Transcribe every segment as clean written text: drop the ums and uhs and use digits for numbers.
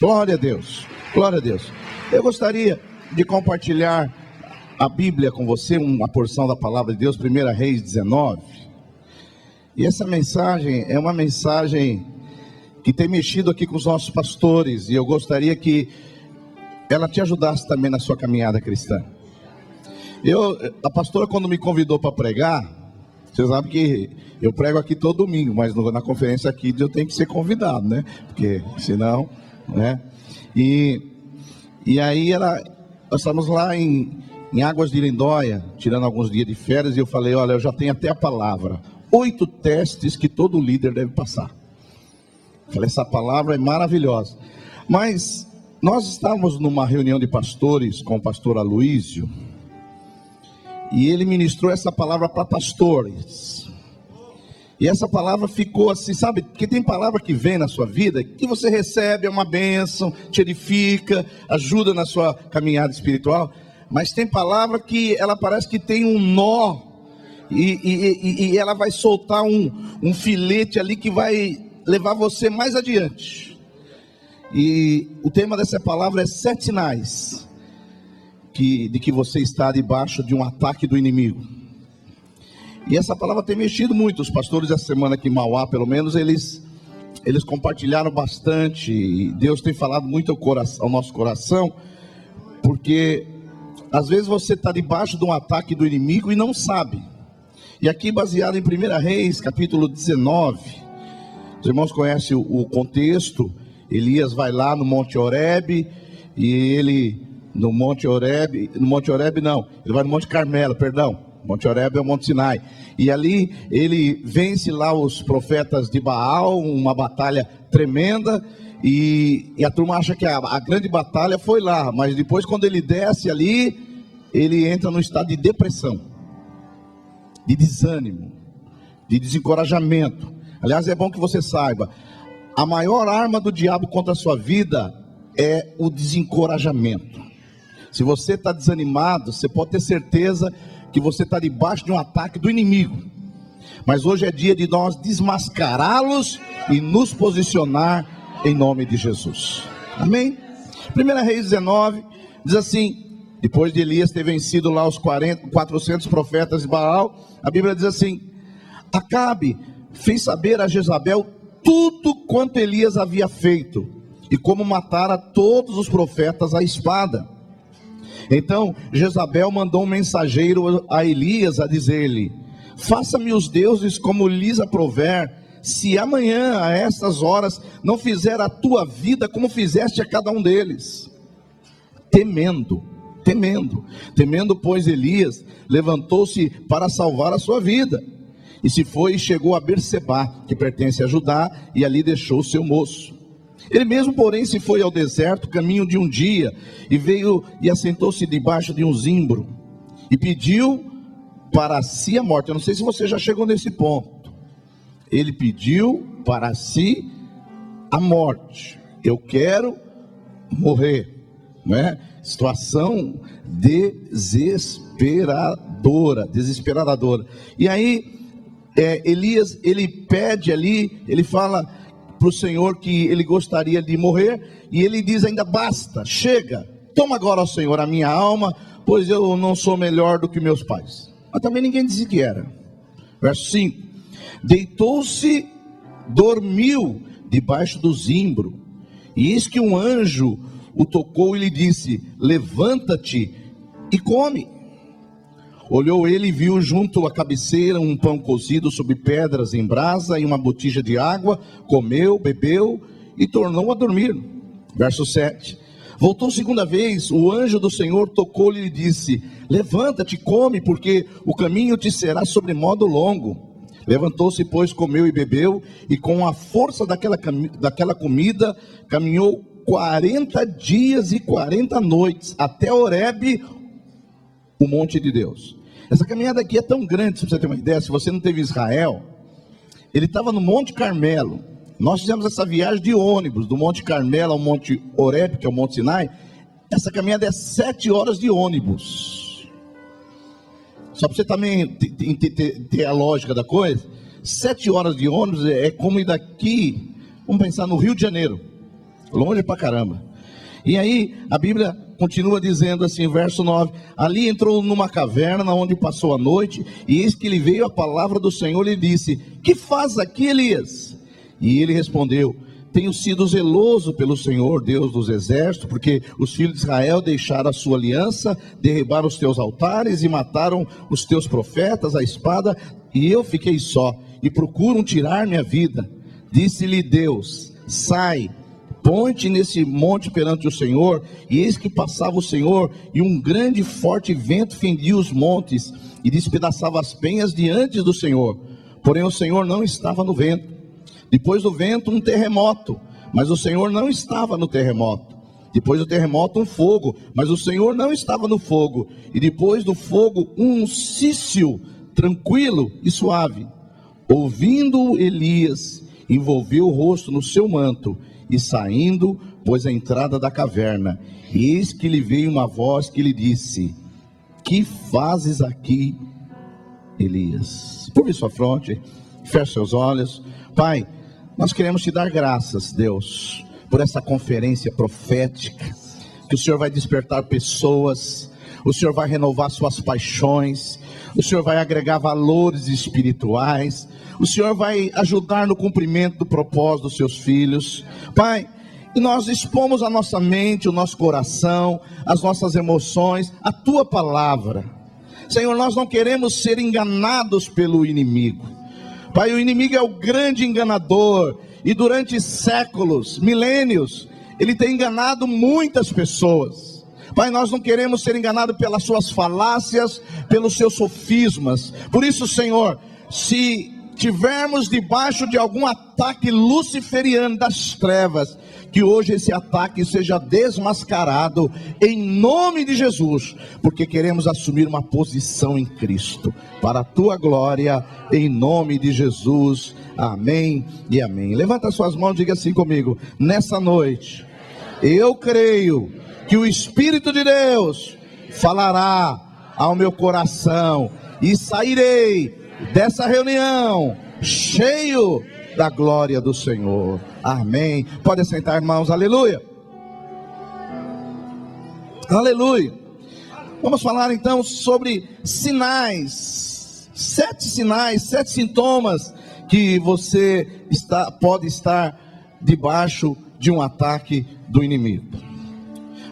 Glória a Deus, glória a Deus. Eu gostaria de compartilhar a Bíblia com você, uma porção da palavra de Deus, 1 Reis 19. E essa mensagem é uma mensagem que tem mexido aqui com os nossos pastores, e eu gostaria que ela te ajudasse também na sua caminhada cristã. A pastora, quando me convidou para pregar, você sabe que eu prego aqui todo domingo, mas na conferência aqui eu tenho que ser convidado, né? Porque senão, né? E aí nós estamos lá em Águas de Lindóia, tirando alguns dias de férias, e eu falei, olha, eu já tenho até a palavra, 8 testes que todo líder deve passar. Falei, essa palavra é maravilhosa. Mas nós estávamos numa reunião de pastores com o pastor Aloísio, e ele ministrou essa palavra para pastores. E essa palavra ficou assim, sabe? Porque tem palavra que vem na sua vida, que você recebe, é uma bênção, te edifica, ajuda na sua caminhada espiritual. Mas tem palavra que ela parece que tem um nó, e ela vai soltar um filete ali que vai levar você mais adiante. E o tema dessa palavra é 7 sinais de que você está debaixo de um ataque do inimigo. E essa palavra tem mexido muito. Os pastores essa semana aqui em Mauá, pelo menos, eles compartilharam bastante. E Deus tem falado muito ao nosso coração, porque às vezes você está debaixo de um ataque do inimigo e não sabe. E aqui, baseado em 1 Reis, capítulo 19, os irmãos conhecem o contexto. Elias vai lá no Monte Horebe, e ele ele vai no Monte Carmelo, perdão. Monte Horebe é o Monte Sinai. E ali ele vence lá os profetas de Baal, uma batalha tremenda. E a turma acha que a grande batalha foi lá. Mas depois, quando ele desce ali, ele entra num estado de depressão, de desânimo, de desencorajamento. Aliás, é bom que você saiba, a maior arma do diabo contra a sua vida é o desencorajamento. Se você está desanimado, você pode ter certeza que você está debaixo de um ataque do inimigo. Mas hoje é dia de nós desmascará-los e nos posicionar em nome de Jesus. Amém? 1 Reis 19 diz assim: depois de Elias ter vencido lá os 400 profetas de Baal, a Bíblia diz assim: Acabe fez saber a Jezabel tudo quanto Elias havia feito, e como matara todos os profetas à espada. Então Jezabel mandou um mensageiro a Elias a dizer-lhe: faça-me os deuses como lhes aprouver, se amanhã a estas horas não fizer a tua vida como fizeste a cada um deles. Temendo, pois Elias levantou-se para salvar a sua vida, e se foi e chegou a Bersebá, que pertence a Judá, e ali deixou o seu moço. Ele mesmo, porém, se foi ao deserto, caminho de um dia, e veio e assentou-se debaixo de um zimbro, e pediu para si a morte. Eu não sei se você já chegou nesse ponto. Ele pediu para si a morte. Eu quero morrer, não é? Situação desesperadora. E aí Elias, ele pede ali, ele fala para o Senhor que ele gostaria de morrer, e ele diz ainda: basta, chega, toma agora, ó Senhor, a minha alma, pois eu não sou melhor do que meus pais. Mas também ninguém dizia que era. Verso 5: deitou-se, dormiu debaixo do zimbro, e eis que um anjo o tocou e lhe disse: levanta-te e come. Olhou ele e viu junto à cabeceira um pão cozido sobre pedras em brasa e uma botija de água. Comeu, bebeu e tornou a dormir. Verso 7: voltou segunda vez, o anjo do Senhor tocou-lhe e lhe disse: levanta-te, come, porque o caminho te será sobremodo longo. Levantou-se, pois, comeu e bebeu, e com a força daquela comida caminhou 40 dias e 40 noites até Horebe, o monte de Deus. Essa caminhada aqui é tão grande, se você ter uma ideia. Se você não teve Israel, ele estava no Monte Carmelo. Nós fizemos essa viagem de ônibus, do Monte Carmelo ao Monte Horebe, que é o Monte Sinai. Essa caminhada é 7 horas de ônibus. Só para você também ter a lógica da coisa, 7 horas de ônibus é como ir daqui, vamos pensar no Rio de Janeiro, longe pra caramba. E aí a Bíblia continua dizendo assim, verso 9: ali entrou numa caverna onde passou a noite, e eis que lhe veio a palavra do Senhor e lhe disse: que faz aqui, Elias? E ele respondeu: tenho sido zeloso pelo Senhor, Deus dos exércitos, porque os filhos de Israel deixaram a sua aliança, derribaram os teus altares e mataram os teus profetas à espada, e eu fiquei só, e procuram tirar minha vida. Disse-lhe Deus: sai, ponte nesse monte perante o Senhor. E eis que passava o Senhor, e um grande e forte vento fendia os montes, e despedaçava as penhas diante do Senhor. Porém o Senhor não estava no vento. Depois do vento um terremoto, mas o Senhor não estava no terremoto. Depois do terremoto um fogo, mas o Senhor não estava no fogo. E depois do fogo um cício tranquilo e suave. Ouvindo Elias, envolveu o rosto no seu manto, e saindo, pôs a entrada da caverna. E eis que lhe veio uma voz que lhe disse: que fazes aqui, Elias? Curve sua fronte, feche seus olhos. Pai, nós queremos te dar graças, Deus, por essa conferência profética, que o Senhor vai despertar pessoas, o Senhor vai renovar suas paixões, o Senhor vai agregar valores espirituais, o Senhor vai ajudar no cumprimento do propósito dos seus filhos. Pai, e nós expomos a nossa mente, o nosso coração, as nossas emoções, a tua palavra. Senhor, nós não queremos ser enganados pelo inimigo. Pai, o inimigo é o grande enganador, e durante séculos, milênios, ele tem enganado muitas pessoas. Pai, nós não queremos ser enganados pelas suas falácias, pelos seus sofismas. Por isso, Senhor, se tivermos debaixo de algum ataque luciferiano das trevas, que hoje esse ataque seja desmascarado em nome de Jesus, porque queremos assumir uma posição em Cristo, para a tua glória, em nome de Jesus, amém e amém. Levanta suas mãos e diga assim comigo: nessa noite, eu creio que o Espírito de Deus falará ao meu coração, e sairei dessa reunião cheio da glória do Senhor. Amém. Pode sentar, irmãos. Aleluia. Aleluia. Vamos falar então sobre sinais. 7 sinais, 7 sintomas que você pode estar debaixo de um ataque do inimigo.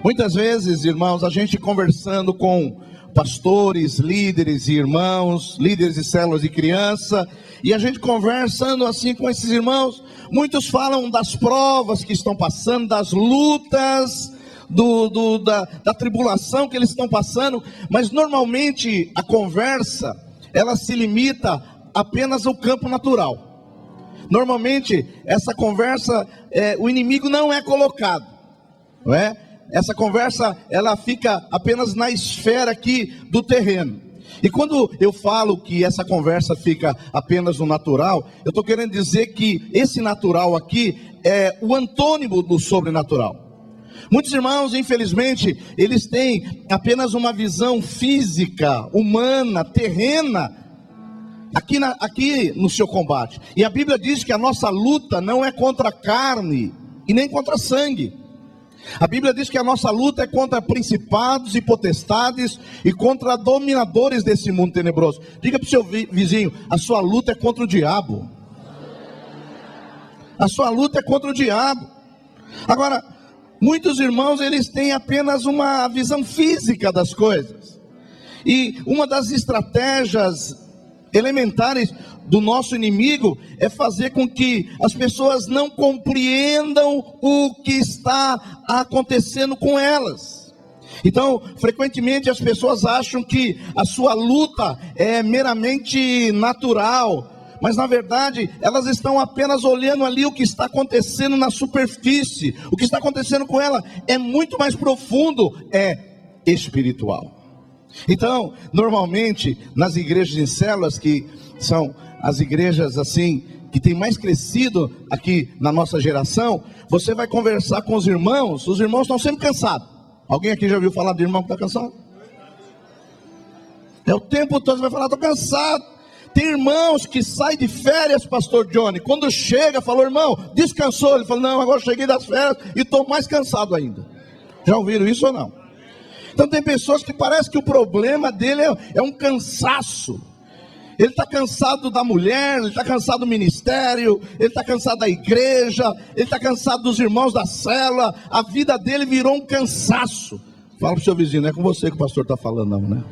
Muitas vezes, irmãos, a gente conversando com pastores, líderes e irmãos, líderes de células de criança, e a gente conversando assim com esses irmãos, muitos falam das provas que estão passando, das lutas, da tribulação que eles estão passando, mas normalmente a conversa, ela se limita apenas ao campo natural. Normalmente essa conversa, o inimigo não é colocado, não é? Essa conversa, ela fica apenas na esfera aqui do terreno. E quando eu falo que essa conversa fica apenas no natural, eu estou querendo dizer que esse natural aqui é o antônimo do sobrenatural. Muitos irmãos, infelizmente, eles têm apenas uma visão física, humana, terrena, aqui no seu combate. E a Bíblia diz que a nossa luta não é contra a carne e nem contra sangue. A Bíblia diz que a nossa luta é contra principados e potestades e contra dominadores desse mundo tenebroso. Diga para o seu vizinho: a sua luta é contra o diabo. A sua luta é contra o diabo. Agora, muitos irmãos, eles têm apenas uma visão física das coisas. E uma das estratégias elementares do nosso inimigo é fazer com que as pessoas não compreendam o que está acontecendo com elas. Então, frequentemente as pessoas acham que a sua luta é meramente natural, mas na verdade elas estão apenas olhando ali o que está acontecendo na superfície. O que está acontecendo com ela é muito mais profundo, é espiritual. Então, normalmente nas igrejas em células, que são as igrejas assim que tem mais crescido aqui na nossa geração, você vai conversar com os irmãos estão sempre cansados. Alguém aqui já ouviu falar de irmão que está cansado? É o tempo todo, você vai falar: estou cansado. Tem irmãos que saem de férias, pastor Johnny, quando chega, falou: irmão, descansou? Ele falou: não, agora cheguei das férias e estou mais cansado ainda. Já ouviram isso ou não? Então tem pessoas que parece que o problema dele é um cansaço. Ele está cansado da mulher, ele está cansado do ministério, ele está cansado da igreja, ele está cansado dos irmãos da célula. A vida dele virou um cansaço. Fala para o seu vizinho: não é com você que o pastor está falando não, né?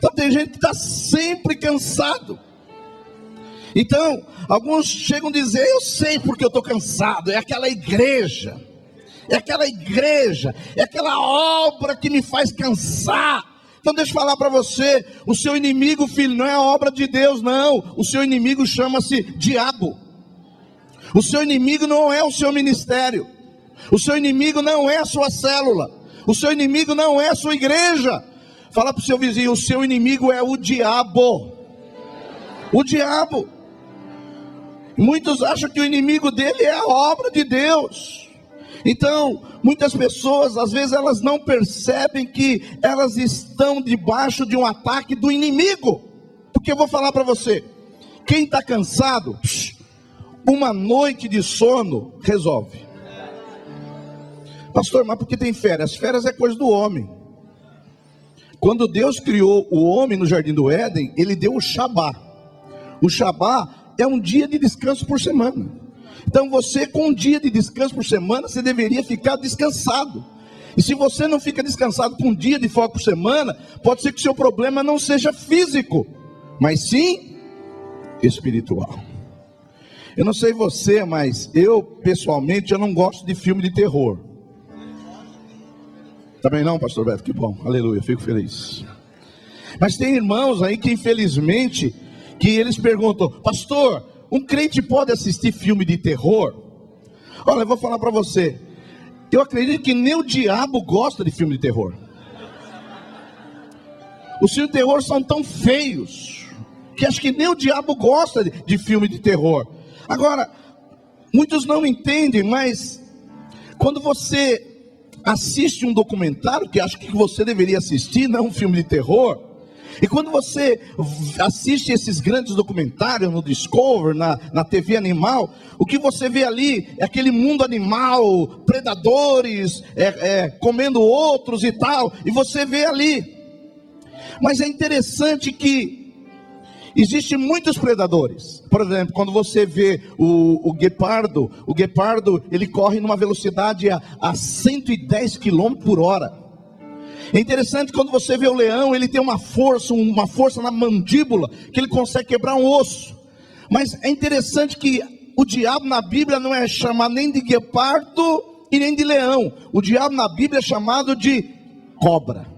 Então tem gente que está sempre cansado. Então, alguns chegam a dizer: eu sei porque eu estou cansado. É aquela igreja, é aquela obra que me faz cansar. Então deixa eu falar para você: o seu inimigo, filho, não é a obra de Deus, não. O seu inimigo chama-se diabo. O seu inimigo não é o seu ministério. O seu inimigo não é a sua célula. O seu inimigo não é a sua igreja. Fala para o seu vizinho: o seu inimigo é o diabo. O diabo. Muitos acham que o inimigo dele é a obra de Deus. Então, muitas pessoas, às vezes, elas não percebem que elas estão debaixo de um ataque do inimigo. Porque eu vou falar para você: quem está cansado, uma noite de sono resolve. Pastor, mas por que tem férias? Férias é coisa do homem. Quando Deus criou o homem no jardim do Éden, Ele deu o Shabá. O Shabá é um dia de descanso por semana. Então você, com um dia de descanso por semana, você deveria ficar descansado. E se você não fica descansado com um dia de folga por semana, pode ser que o seu problema não seja físico, mas sim espiritual. Eu não sei você, mas eu pessoalmente eu não gosto de filme de terror. Também não, pastor Beto? Que bom, aleluia, fico feliz. Mas tem irmãos aí que infelizmente, que eles perguntam: pastor, um crente pode assistir filme de terror? Olha, eu vou falar para você: eu acredito que nem o diabo gosta de filme de terror. Os filmes de terror são tão feios que acho que nem o diabo gosta de filme de terror. Agora, muitos não entendem, mas quando você assiste um documentário, que acho que você deveria assistir, não um filme de terror, e quando você assiste esses grandes documentários no Discovery, na TV Animal, o que você vê ali é aquele mundo animal, predadores, comendo outros e tal, e você vê ali. Mas é interessante que existem muitos predadores. Por exemplo, quando você vê o guepardo, ele corre numa velocidade a 110 km por hora. É interessante quando você vê o leão, ele tem uma força na mandíbula, que ele consegue quebrar um osso. Mas é interessante que o diabo na Bíblia não é chamado nem de guepardo e nem de leão. O diabo na Bíblia é chamado de cobra,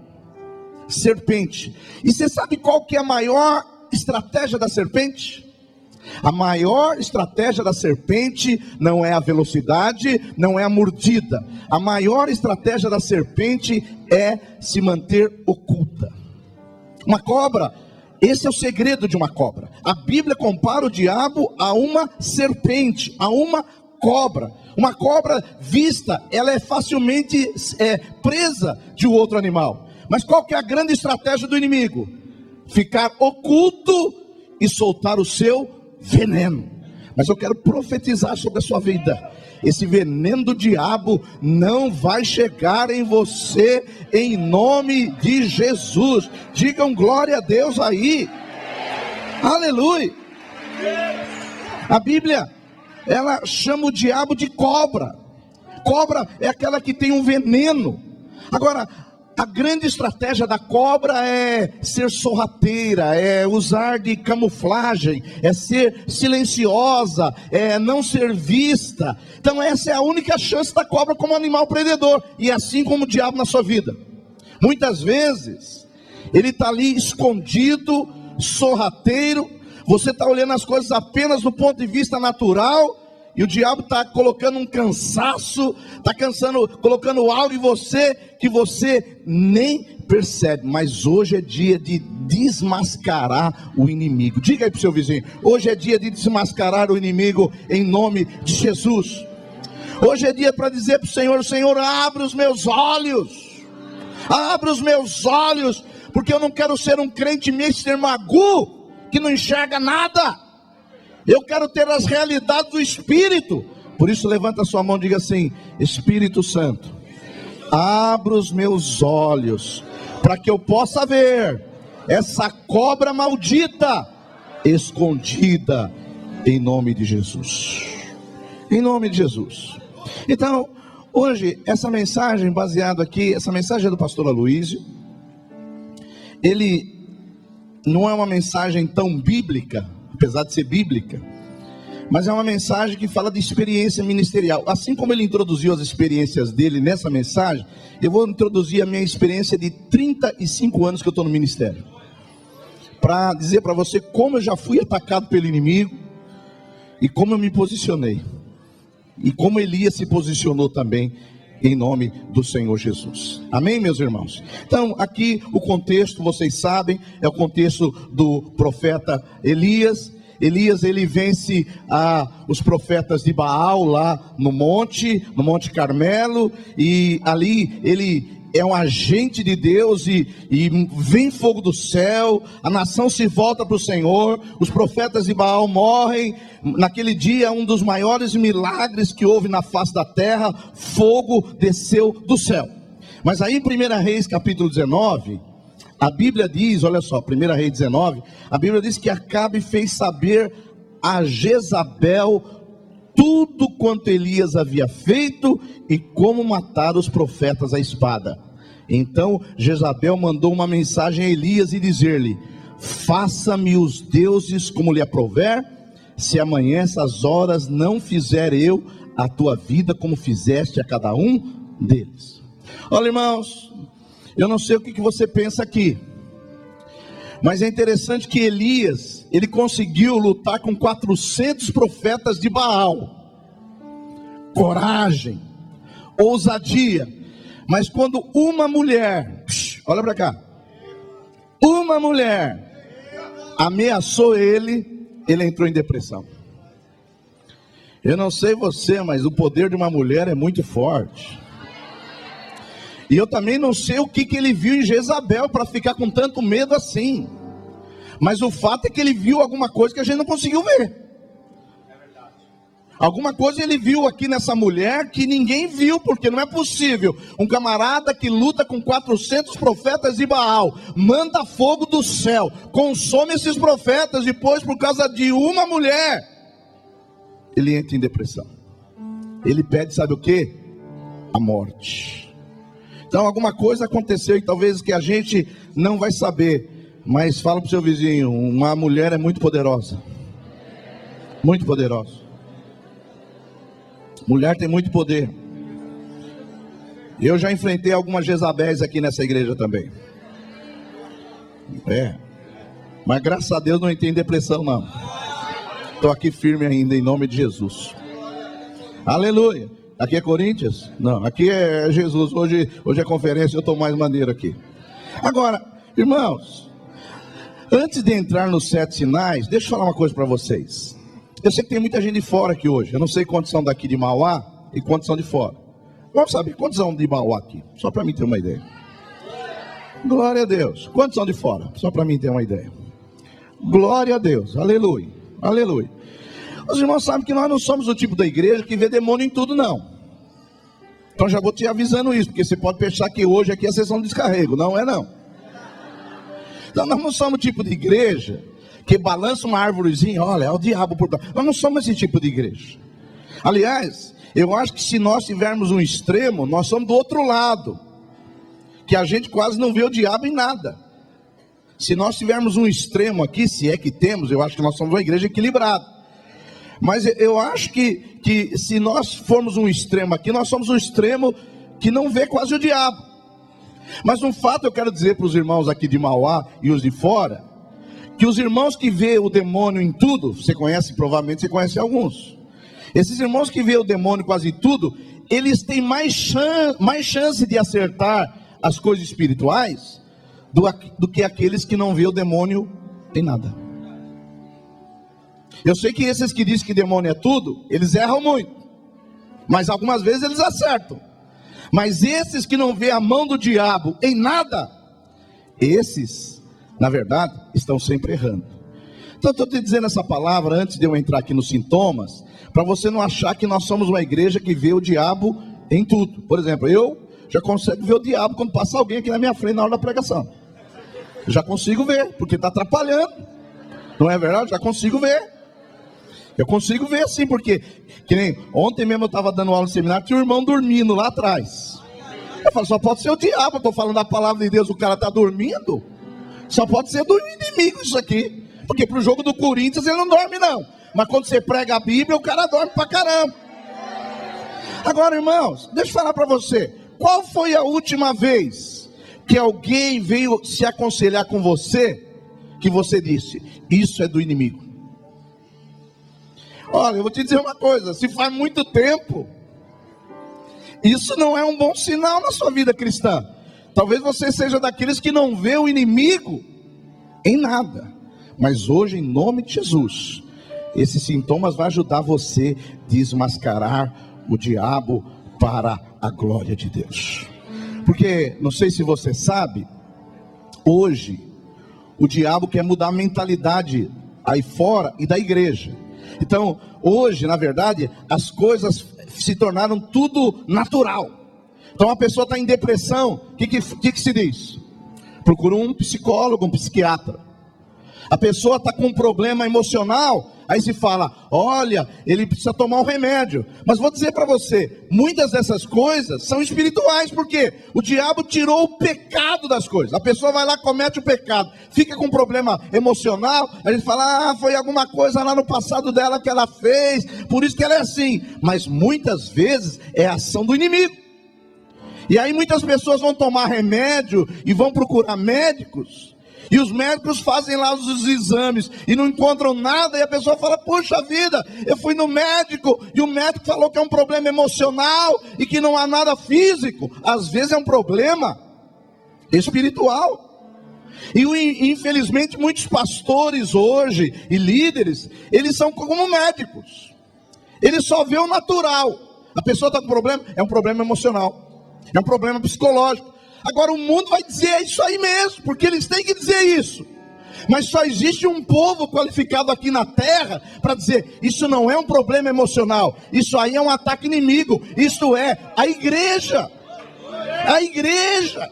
serpente. E você sabe qual que é a maior estratégia da serpente? A maior estratégia da serpente não é a velocidade, não é a mordida. A maior estratégia da serpente é se manter oculta. Uma cobra, esse é o segredo de uma cobra. A Bíblia compara o diabo a uma serpente, a uma cobra. Uma cobra vista, ela é facilmente presa de um outro animal. Mas qual que é a grande estratégia do inimigo? Ficar oculto e soltar o seu veneno. Mas eu quero profetizar sobre a sua vida: esse veneno do diabo não vai chegar em você, em nome de Jesus. Digam glória a Deus aí. Aleluia. A Bíblia, ela chama o diabo de cobra. Cobra é aquela que tem um veneno. Agora, a grande estratégia da cobra é ser sorrateira, é usar de camuflagem, é ser silenciosa, é não ser vista. Então essa é a única chance da cobra como animal predador. E assim como o diabo na sua vida. Muitas vezes ele está ali escondido, sorrateiro. Você está olhando as coisas apenas do ponto de vista natural, e o diabo está colocando um cansaço, está colocando algo em você que você nem percebe. Mas hoje é dia de desmascarar o inimigo. Diga aí para o seu vizinho: hoje é dia de desmascarar o inimigo em nome de Jesus. Hoje é dia para dizer para o Senhor: Senhor, abre os meus olhos. Abre os meus olhos porque eu não quero ser um crente Mr. Magoo, que não enxerga nada. Eu quero ter as realidades do Espírito. Por isso levanta a sua mão e diga assim: Espírito Santo, abra os meus olhos, para que eu possa ver essa cobra maldita escondida, em nome de Jesus. Em nome de Jesus. Então, hoje, essa mensagem baseada aqui, essa mensagem é do pastor Aloísio. Ele não é uma mensagem tão bíblica, apesar de ser bíblica, mas é uma mensagem que fala de experiência ministerial. Assim como ele introduziu as experiências dele nessa mensagem, eu vou introduzir a minha experiência de 35 anos que eu estou no ministério, para dizer para você como eu já fui atacado pelo inimigo, e como eu me posicionei, e como Elias se posicionou também, em nome do Senhor Jesus. Amém, meus irmãos? Então, aqui o contexto, vocês sabem, é o contexto do profeta Elias. Elias, ele vence os profetas de Baal lá no Monte Carmelo, e ali ele é um agente de Deus, e vem fogo do céu, a nação se volta para o Senhor, os profetas de Baal morrem. Naquele dia, um dos maiores milagres que houve na face da terra, fogo desceu do céu. Mas aí em 1 Reis capítulo 19, a Bíblia diz, olha só, 1 Reis 19, a Bíblia diz que Acabe fez saber a Jezabel tudo quanto Elias havia feito e como matar os profetas à espada. Então Jezabel mandou uma mensagem a Elias e dizer-lhe: faça-me os deuses como lhe aprouver, se amanhã essas horas não fizer eu a tua vida como fizeste a cada um deles. Olha, irmãos, eu não sei o que você pensa aqui, mas é interessante que Elias, ele conseguiu lutar com 400 profetas de Baal. Coragem, ousadia. Mas quando uma mulher, olha para cá, uma mulher ameaçou ele, ele entrou em depressão. Eu não sei você, mas o poder de uma mulher é muito forte. E eu também não sei o que ele viu em Jezabel para ficar com tanto medo assim. Mas o fato é que ele viu alguma coisa que a gente não conseguiu ver. Alguma coisa ele viu aqui nessa mulher que ninguém viu, porque não é possível. Um camarada que luta com 400 profetas de Baal, manda fogo do céu, consome esses profetas, depois por causa de uma mulher, ele entra em depressão. Ele pede, sabe o que? A morte. Então alguma coisa aconteceu e talvez que a gente não vai saber, mas fala para o seu vizinho: uma mulher é muito poderosa. Muito poderosa. Mulher tem muito poder. Eu já enfrentei algumas Jezabéis aqui nessa igreja também. Mas graças a Deus não entrei em depressão não. Estou aqui firme ainda em nome de Jesus. Aleluia. Aqui é Corinthians? Não, aqui é Jesus. Hoje é conferência, eu estou mais maneiro aqui. Agora, irmãos, antes de entrar nos 7 sinais, deixa eu falar uma coisa para vocês. Eu sei que tem muita gente de fora aqui hoje. Eu não sei quantos são daqui de Mauá e quantos são de fora. Vamos saber quantos são de Mauá aqui, só para mim ter uma ideia. Glória a Deus. Quantos são de fora? Só para mim ter uma ideia. Glória a Deus. Aleluia. Aleluia. Os irmãos sabem que nós não somos o tipo da igreja que vê demônio em tudo, não. Então já vou te avisando isso, porque você pode pensar que hoje aqui é a sessão de descarrego. Não é não. Então nós não somos o tipo de igreja que balança uma árvorezinha, olha, é o diabo por trás. Nós não somos esse tipo de igreja. Aliás, eu acho que se nós tivermos um extremo, nós somos do outro lado, que a gente quase não vê o diabo em nada. Se nós tivermos um extremo aqui, se é que temos, eu acho que nós somos uma igreja equilibrada. Mas eu acho que se nós formos um extremo aqui, nós somos um extremo que não vê quase o diabo. Mas um fato eu quero dizer para os irmãos aqui de Mauá e os de fora, que os irmãos que vê o demônio em tudo, você conhece, provavelmente você conhece alguns. Esses irmãos que vê o demônio quase em tudo, eles têm mais chance de acertar as coisas espirituais do que aqueles que não vê o demônio em nada. Eu sei que esses que dizem que demônio é tudo, eles erram muito, mas algumas vezes eles acertam. Mas esses que não vê a mão do diabo em nada, esses, na verdade, estão sempre errando. Então, estou te dizendo essa palavra antes de eu entrar aqui nos sintomas, para você não achar que nós somos uma igreja que vê o diabo em tudo. Por exemplo, eu já consigo ver o diabo quando passa alguém aqui na minha frente na hora da pregação. Já consigo ver, porque está atrapalhando. Não é verdade? Já consigo ver. Eu consigo ver sim, porque que nem ontem mesmo eu estava dando aula no seminário, tinha um irmão dormindo lá atrás. Eu falo, só pode ser o diabo, eu estou falando da palavra de Deus, o cara está dormindo. Só pode ser do inimigo isso aqui. Porque pro jogo do Corinthians ele não dorme não. Mas quando você prega a Bíblia, o cara dorme pra caramba. Agora, irmãos, deixa eu falar para você. Qual foi a última vez que alguém veio se aconselhar com você, que você disse, isso é do inimigo? Olha, eu vou te dizer uma coisa, se faz muito tempo, isso não é um bom sinal na sua vida cristã. Talvez você seja daqueles que não vê o inimigo em nada. Mas hoje, em nome de Jesus, esses sintomas vão ajudar você a desmascarar o diabo para a glória de Deus. Porque, não sei se você sabe, hoje, o diabo quer mudar a mentalidade aí fora e da igreja. Então, hoje, na verdade, as coisas se tornaram tudo natural. Então, a pessoa está em depressão, o que se diz? Procura um psicólogo, um psiquiatra. A pessoa está com um problema emocional, aí se fala, olha, ele precisa tomar um remédio. Mas vou dizer para você, muitas dessas coisas são espirituais, porque o diabo tirou o pecado das coisas. A pessoa vai lá, comete o pecado, fica com um problema emocional, a gente fala, foi alguma coisa lá no passado dela que ela fez, por isso que ela é assim. Mas muitas vezes é a ação do inimigo. E aí muitas pessoas vão tomar remédio e vão procurar médicos. E os médicos fazem lá os exames e não encontram nada. E a pessoa fala, puxa vida, eu fui no médico e o médico falou que é um problema emocional e que não há nada físico. Às vezes é um problema espiritual. E infelizmente muitos pastores hoje e líderes, eles são como médicos. Eles só vê o natural. A pessoa está com problema, é um problema emocional, é um problema psicológico. Agora o mundo vai dizer isso aí mesmo, porque eles têm que dizer isso. Mas só existe um povo qualificado aqui na terra para dizer, isso não é um problema emocional, isso aí é um ataque inimigo, isso é a igreja. A igreja.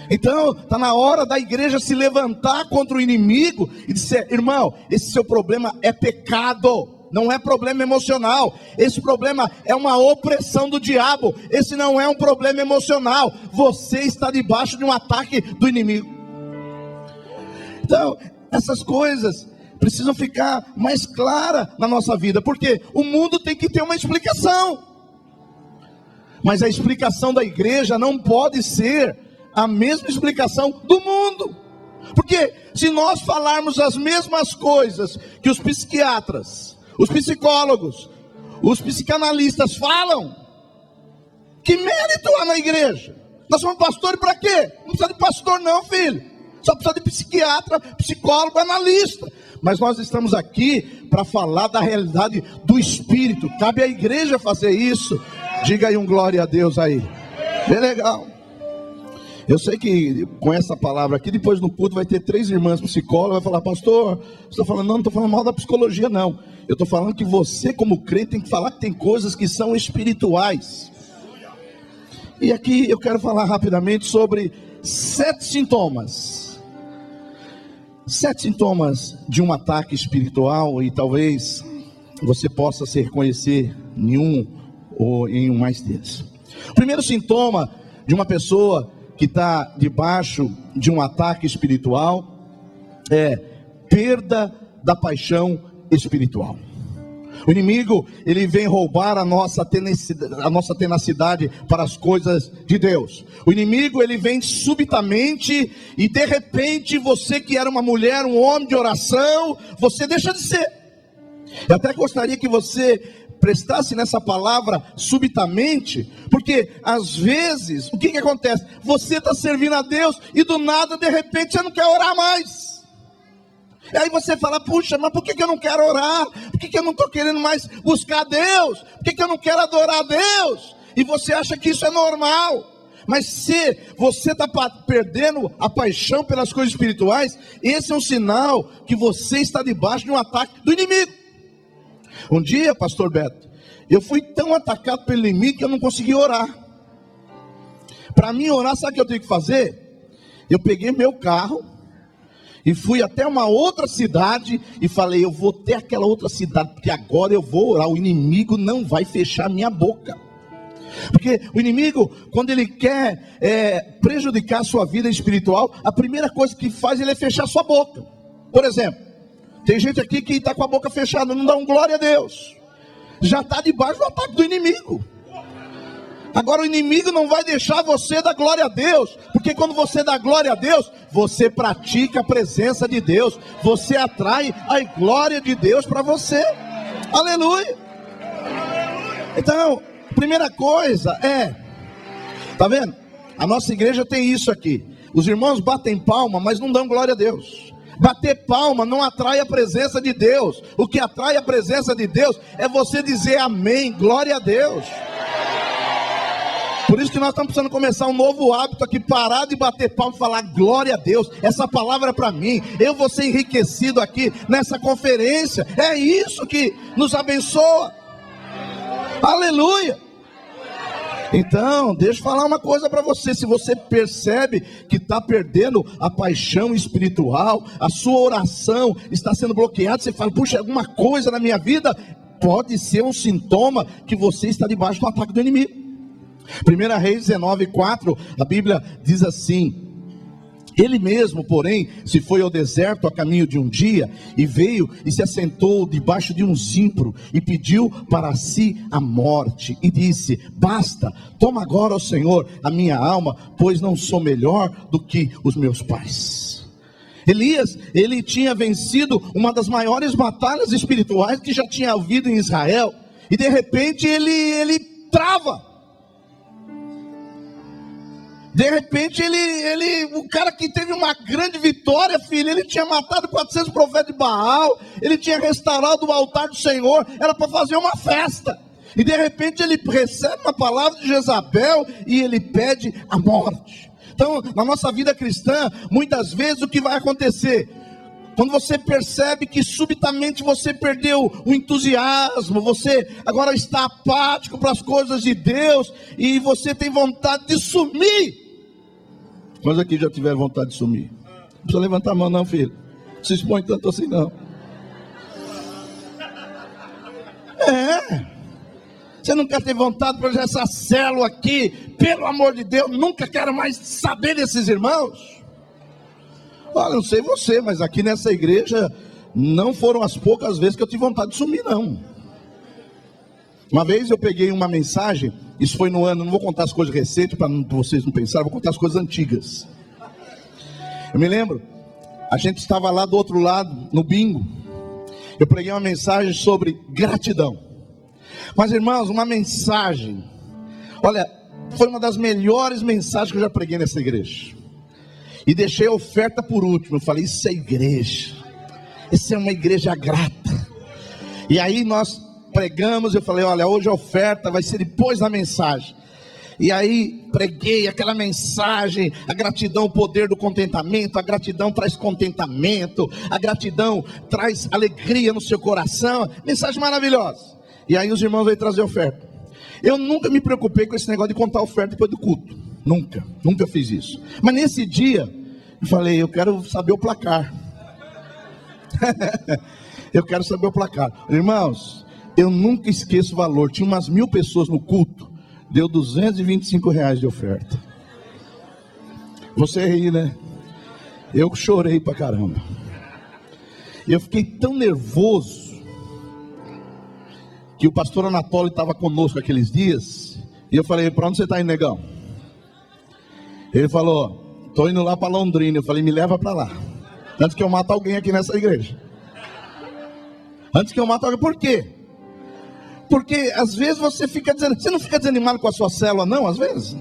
Então está na hora da igreja se levantar contra o inimigo e dizer, irmão, esse seu problema é pecado. Não é problema emocional. Esse problema é uma opressão do diabo. Esse não é um problema emocional. Você está debaixo de um ataque do inimigo. Então, essas coisas precisam ficar mais claras na nossa vida. Porque o mundo tem que ter uma explicação. Mas a explicação da igreja não pode ser a mesma explicação do mundo. Porque se nós falarmos as mesmas coisas que os psiquiatras, os psicólogos, os psicanalistas falam, que mérito há na igreja? Nós somos pastores para quê? Não precisa de pastor não, filho. Só precisa de psiquiatra, psicólogo, analista. Mas nós estamos aqui para falar da realidade do Espírito. Cabe à igreja fazer isso. Diga aí um glória a Deus aí. Bem legal. Eu sei que com essa palavra aqui, depois no culto vai ter 3 irmãs psicólogas, vai falar, pastor, você está falando, não estou falando mal da psicologia não. Eu estou falando que você como crente tem que falar que tem coisas que são espirituais. E aqui eu quero falar rapidamente sobre 7 sintomas. 7 sintomas de um ataque espiritual, e talvez você possa se reconhecer em um ou em um mais deles. O primeiro sintoma de uma pessoa que está debaixo de um ataque espiritual é perda da paixão espiritual. O inimigo, ele vem roubar a nossa tenacidade para as coisas de Deus. O inimigo, ele vem subitamente e de repente você que era uma mulher, um homem de oração, você deixa de ser. Eu até gostaria que você prestasse nessa palavra subitamente, porque às vezes, o que acontece? Você está servindo a Deus e do nada, de repente, você não quer orar mais. E aí você fala, puxa, mas por que eu não quero orar? Por que eu não estou querendo mais buscar a Deus? Por que eu não quero adorar a Deus? E você acha que isso é normal. Mas se você está perdendo a paixão pelas coisas espirituais, esse é um sinal que você está debaixo de um ataque do inimigo. Um dia, pastor Beto, eu fui tão atacado pelo inimigo que eu não consegui orar. Para mim orar, sabe o que eu tenho que fazer? Eu peguei meu carro e fui até uma outra cidade e falei, eu vou até aquela outra cidade, porque agora eu vou orar, o inimigo não vai fechar minha boca. Porque o inimigo, quando ele quer prejudicar a sua vida espiritual, a primeira coisa que faz ele é fechar a sua boca. Por exemplo, tem gente aqui que está com a boca fechada, não dá um glória a Deus, já está debaixo do ataque do inimigo. Agora o inimigo não vai deixar você dar glória a Deus, porque quando você dá glória a Deus, você pratica a presença de Deus, você atrai a glória de Deus para você. Aleluia. Então, primeira coisa tá vendo? A nossa igreja tem isso aqui. Os irmãos batem palma, mas não dão glória a Deus. Bater palma não atrai a presença de Deus. O que atrai a presença de Deus é você dizer amém, glória a Deus. Por isso que nós estamos precisando começar um novo hábito aqui, parar de bater palma e falar glória a Deus, essa palavra é para mim, eu vou ser enriquecido aqui nessa conferência, é isso que nos abençoa. Aleluia. Então, deixa eu falar uma coisa para você. Se você percebe que está perdendo a paixão espiritual, a sua oração está sendo bloqueada, você fala, puxa, alguma coisa na minha vida, pode ser um sintoma que você está debaixo do ataque do inimigo. 1 Reis 19:4, a Bíblia diz assim: ele mesmo, porém, se foi ao deserto a caminho de um dia, e veio e se assentou debaixo de um zimbro, e pediu para si a morte, e disse, basta, toma agora, ó Senhor, a minha alma, pois não sou melhor do que os meus pais. Elias, ele tinha vencido uma das maiores batalhas espirituais que já tinha havido em Israel, e de repente ele trava. De repente o cara que teve uma grande vitória, filho, ele tinha matado 400 profetas de Baal, ele tinha restaurado o altar do Senhor, era para fazer uma festa, e de repente ele recebe uma palavra de Jezabel, e ele pede a morte. Então, na nossa vida cristã, muitas vezes o que vai acontecer? Quando você percebe que subitamente você perdeu o entusiasmo, você agora está apático para as coisas de Deus, e você tem vontade de sumir. Mas aqui já tiveram vontade de sumir? Não precisa levantar a mão não, filho. Não se expõe tanto assim não. Você não quer ter vontade para essa célula aqui? Pelo amor de Deus, nunca quero mais saber desses irmãos. Olha, não sei você, mas aqui nessa igreja não foram as poucas vezes que eu tive vontade de sumir, não. Uma vez eu peguei uma mensagem, isso foi no ano, não vou contar as coisas recentes para vocês não pensarem, vou contar as coisas antigas. Eu me lembro, a gente estava lá do outro lado, no bingo, eu preguei uma mensagem sobre gratidão. Mas irmãos, uma mensagem, olha, foi uma das melhores mensagens que eu já preguei nessa igreja. E deixei a oferta por último. Eu falei, isso é igreja, isso é uma igreja grata. E aí nós pregamos, eu falei, olha, hoje a oferta vai ser depois da mensagem. E aí preguei aquela mensagem, a gratidão, o poder do contentamento. A gratidão traz contentamento, a gratidão traz alegria no seu coração. Mensagem maravilhosa. E aí os irmãos veio trazer oferta. Eu nunca me preocupei com esse negócio de contar oferta depois do culto. Nunca fiz isso. Mas nesse dia, eu falei, eu quero saber o placar. Eu quero saber o placar. Irmãos, eu nunca esqueço o valor. Tinha umas 1000 pessoas no culto. Deu R$225 de oferta. Você ri, né? Eu chorei pra caramba. Eu fiquei tão nervoso que o pastor Anatólio estava conosco aqueles dias. E eu falei, para onde você está indo, negão? Ele falou, estou indo lá para Londrina. Eu falei, me leva para lá, antes que eu mate alguém aqui nessa igreja. Antes que eu mate alguém. Por quê? Porque às vezes você fica dizendo, você não fica desanimado com a sua célula não, às vezes?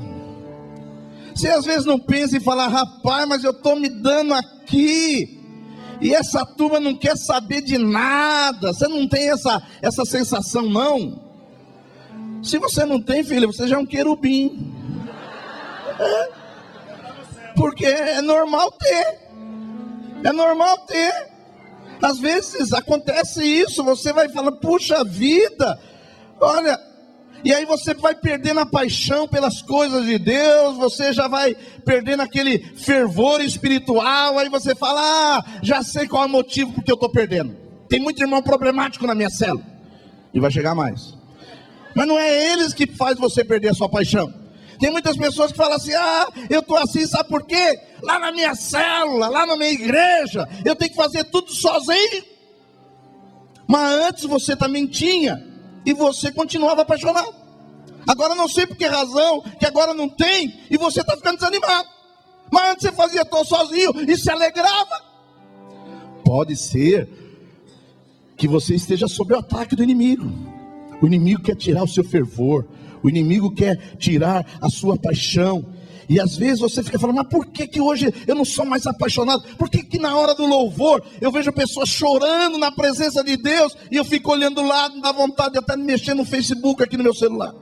Você às vezes não pensa em falar, rapaz, mas eu estou me dando aqui, e essa turma não quer saber de nada. Você não tem essa sensação não? Se você não tem, filho, você já é um querubim. Porque é normal ter. É normal ter. Às vezes acontece isso, você vai falar, puxa vida, olha, e aí você vai perdendo a paixão pelas coisas de Deus, você já vai perdendo aquele fervor espiritual, aí você fala, já sei qual é o motivo porque eu estou perdendo. Tem muito irmão problemático na minha célula, e vai chegar mais. Mas não é eles que faz você perder a sua paixão. Tem muitas pessoas que falam assim, eu estou assim, sabe por quê? Lá na minha célula, lá na minha igreja, eu tenho que fazer tudo sozinho. Mas antes você também tinha, e você continuava apaixonado. Agora não sei por que razão, que agora não tem, e você está ficando desanimado. Mas antes você fazia tudo sozinho, e se alegrava. Pode ser que você esteja sob o ataque do inimigo. O inimigo quer tirar o seu fervor. O inimigo quer tirar a sua paixão. E às vezes você fica falando, mas por que hoje eu não sou mais apaixonado? Por que na hora do louvor eu vejo pessoas chorando na presença de Deus e eu fico olhando do lado, me dá vontade de até mexer no Facebook aqui no meu celular?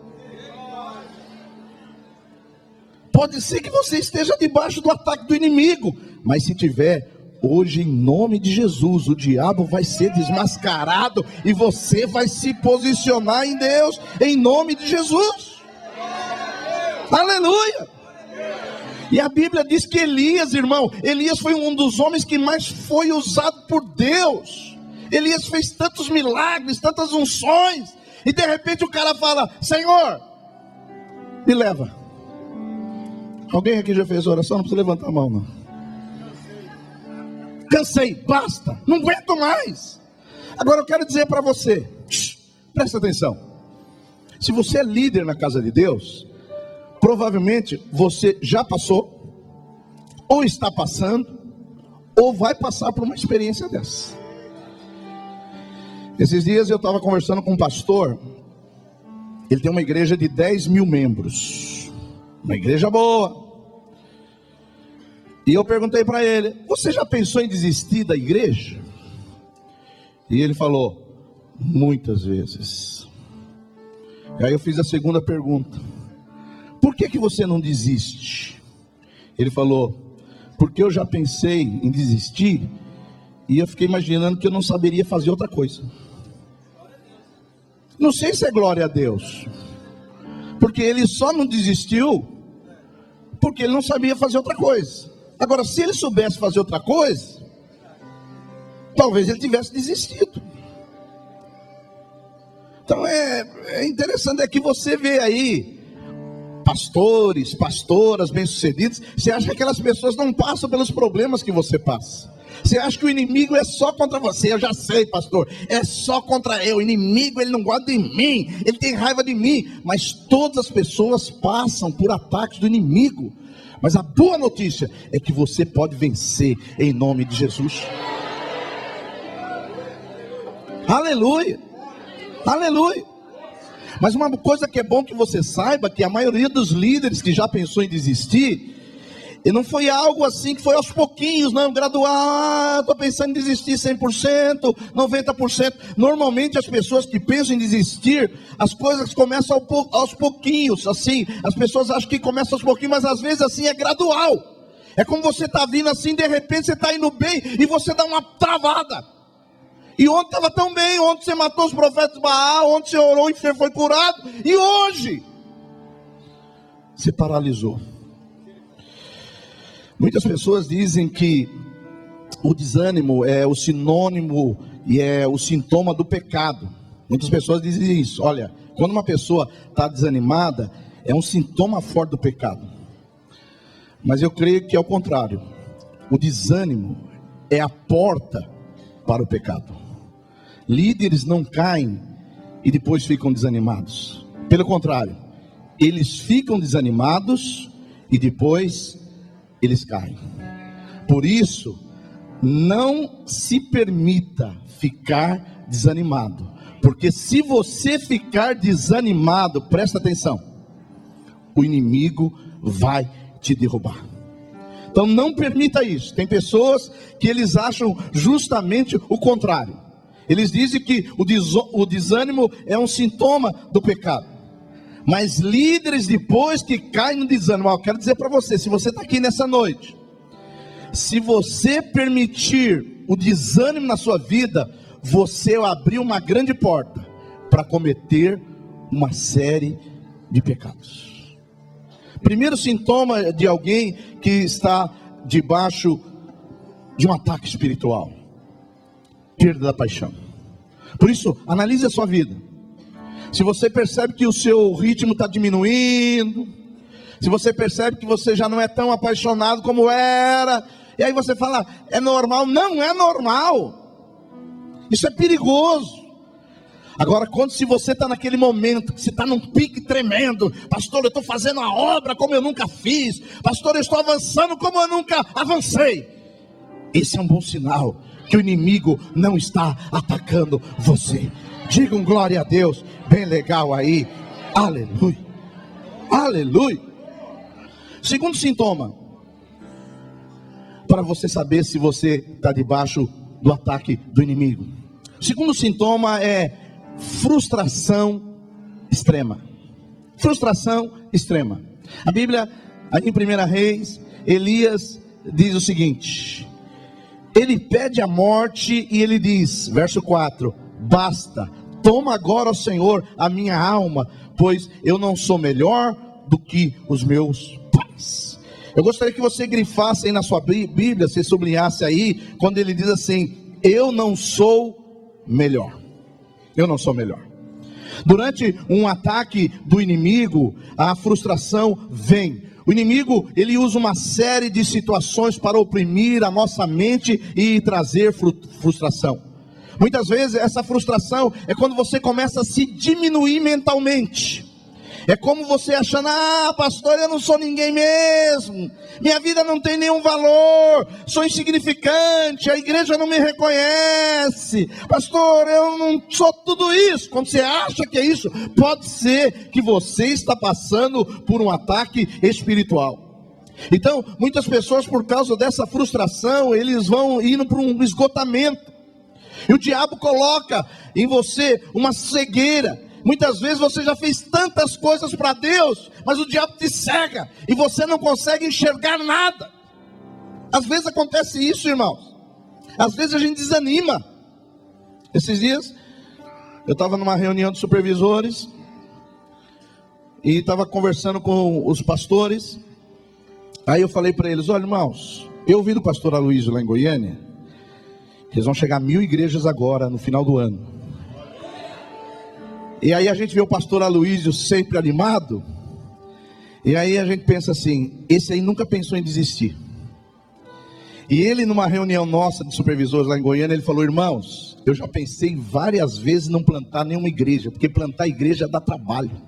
Pode ser que você esteja debaixo do ataque do inimigo, mas se tiver, hoje em nome de Jesus, o diabo vai ser desmascarado e você vai se posicionar em Deus, em nome de Jesus. Aleluia! E a Bíblia diz que Elias, irmão, Elias foi um dos homens que mais foi usado por Deus. Elias fez tantos milagres, tantas unções, e de repente o cara fala, Senhor, me leva. Alguém aqui já fez oração? Não precisa levantar a mão, não. Cansei, basta, não aguento mais. Agora eu quero dizer para você, presta atenção. Se você é líder na casa de Deus, provavelmente você já passou, ou está passando, ou vai passar por uma experiência dessa. Esses dias eu estava conversando com um pastor. Ele tem uma igreja de 10 mil membros, uma igreja boa. E eu perguntei para ele, você já pensou em desistir da igreja? E ele falou, muitas vezes. E aí eu fiz a segunda pergunta, por que você não desiste? Ele falou, porque eu já pensei em desistir, e eu fiquei imaginando que eu não saberia fazer outra coisa. Não sei se é glória a Deus, porque ele só não desistiu, porque ele não sabia fazer outra coisa. Agora, se ele soubesse fazer outra coisa, talvez ele tivesse desistido. Então é interessante é que você vê aí pastores, pastoras bem-sucedidos. Você acha que aquelas pessoas não passam pelos problemas que você passa? Você acha que o inimigo é só contra você? Eu já sei, pastor, é só contra eu. O inimigo, ele não gosta de mim, ele tem raiva de mim. Mas todas as pessoas passam por ataques do inimigo. Mas a boa notícia é que você pode vencer em nome de Jesus. Aleluia, aleluia. Mas uma coisa que é bom que você saiba, que a maioria dos líderes que já pensou em desistir, e não foi algo assim que foi aos pouquinhos, não, gradual, estou pensando em desistir 100%, 90%. Normalmente as pessoas que pensam em desistir, as coisas começam aos pouquinhos, assim. As pessoas acham que começa aos pouquinhos, mas às vezes assim é gradual. É como você está vindo assim, de repente você está indo bem, e você dá uma travada. E ontem estava tão bem, ontem você matou os profetas de Baal, ontem você orou e você foi curado, e hoje você paralisou. Muitas pessoas dizem que o desânimo é o sinônimo e é o sintoma do pecado. Muitas pessoas dizem isso. Olha, quando uma pessoa está desanimada, é um sintoma forte do pecado. Mas eu creio que é o contrário. O desânimo é a porta para o pecado. Líderes não caem e depois ficam desanimados. Pelo contrário, eles ficam desanimados e depois eles caem. Por isso, não se permita ficar desanimado, porque se você ficar desanimado, presta atenção, o inimigo vai te derrubar. Então não permita isso. Tem pessoas que eles acham justamente o contrário. Eles dizem que o desânimo é um sintoma do pecado. Mas líderes depois que caem no desânimo, eu quero dizer para você, se você está aqui nessa noite, se você permitir o desânimo na sua vida, você abriu uma grande porta para cometer uma série de pecados. Primeiro sintoma de alguém que está debaixo de um ataque espiritual: perda da paixão. Por isso, analise a sua vida. Se você percebe que o seu ritmo está diminuindo, se você percebe que você já não é tão apaixonado como era, e aí você fala, é normal? Não é normal. Isso é perigoso. Agora, se você está naquele momento, que você está num pique tremendo, pastor, eu estou fazendo a obra como eu nunca fiz, pastor, eu estou avançando como eu nunca avancei, esse é um bom sinal que o inimigo não está atacando você. Digam glória a Deus, bem legal aí, aleluia, aleluia. Segundo sintoma, para você saber se você está debaixo do ataque do inimigo. O segundo sintoma é frustração extrema. Frustração extrema. A Bíblia, em 1 Reis, Elias diz o seguinte: ele pede a morte e ele diz, verso 4: basta, toma agora, ó Senhor, a minha alma, pois eu não sou melhor do que os meus pais. Eu gostaria que você grifasse aí na sua Bíblia, você sublinhasse aí, quando ele diz assim: eu não sou melhor. Eu não sou melhor. Durante um ataque do inimigo, a frustração vem. O inimigo, ele usa uma série de situações para oprimir a nossa mente e trazer frustração. Muitas vezes essa frustração é quando você começa a se diminuir mentalmente. É como você achando, pastor, eu não sou ninguém mesmo, minha vida não tem nenhum valor, sou insignificante, a igreja não me reconhece, pastor, eu não sou tudo isso. Quando você acha que é isso, pode ser que você está passando por um ataque espiritual. Então, muitas pessoas, por causa dessa frustração, eles vão indo para um esgotamento, e o diabo coloca em você uma cegueira. Muitas vezes você já fez tantas coisas para Deus, mas o diabo te cega e você não consegue enxergar nada. Às vezes acontece isso, irmãos. Às vezes a gente desanima. Esses dias eu estava numa reunião de supervisores e estava conversando com os pastores. Aí eu falei para eles: olha, irmãos, eu ouvi do pastor Aloysio lá em Goiânia que eles vão chegar a 1000 igrejas agora no final do ano. E aí a gente vê o pastor Aloysio sempre animado, e aí a gente pensa assim: esse aí nunca pensou em desistir. E ele, numa reunião nossa de supervisores lá em Goiânia, ele falou: irmãos, eu já pensei várias vezes em não plantar nenhuma igreja, porque plantar igreja dá trabalho.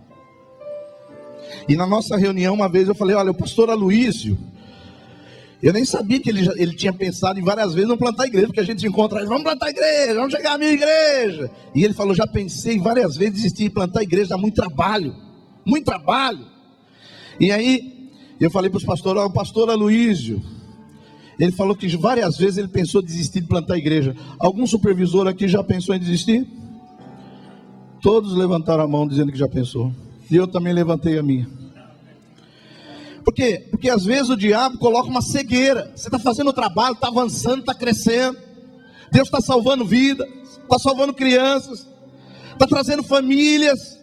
E na nossa reunião uma vez eu falei: olha, o pastor Aloysio, eu nem sabia que ele tinha pensado em várias vezes não plantar igreja, porque a gente encontra, vamos plantar igreja, vamos chegar a 1000 igrejas. E ele falou: já pensei várias vezes em desistir de plantar igreja, dá muito trabalho, muito trabalho. E aí eu falei para os pastores: o pastor Aloysio, ele falou que várias vezes ele pensou em desistir de plantar igreja. Algum supervisor aqui já pensou em desistir? Todos levantaram a mão dizendo que já pensou. E eu também levantei a minha. Por quê? Porque às vezes o diabo coloca uma cegueira. Você está fazendo o trabalho, está avançando, está crescendo. Deus está salvando vidas, está salvando crianças, está trazendo famílias.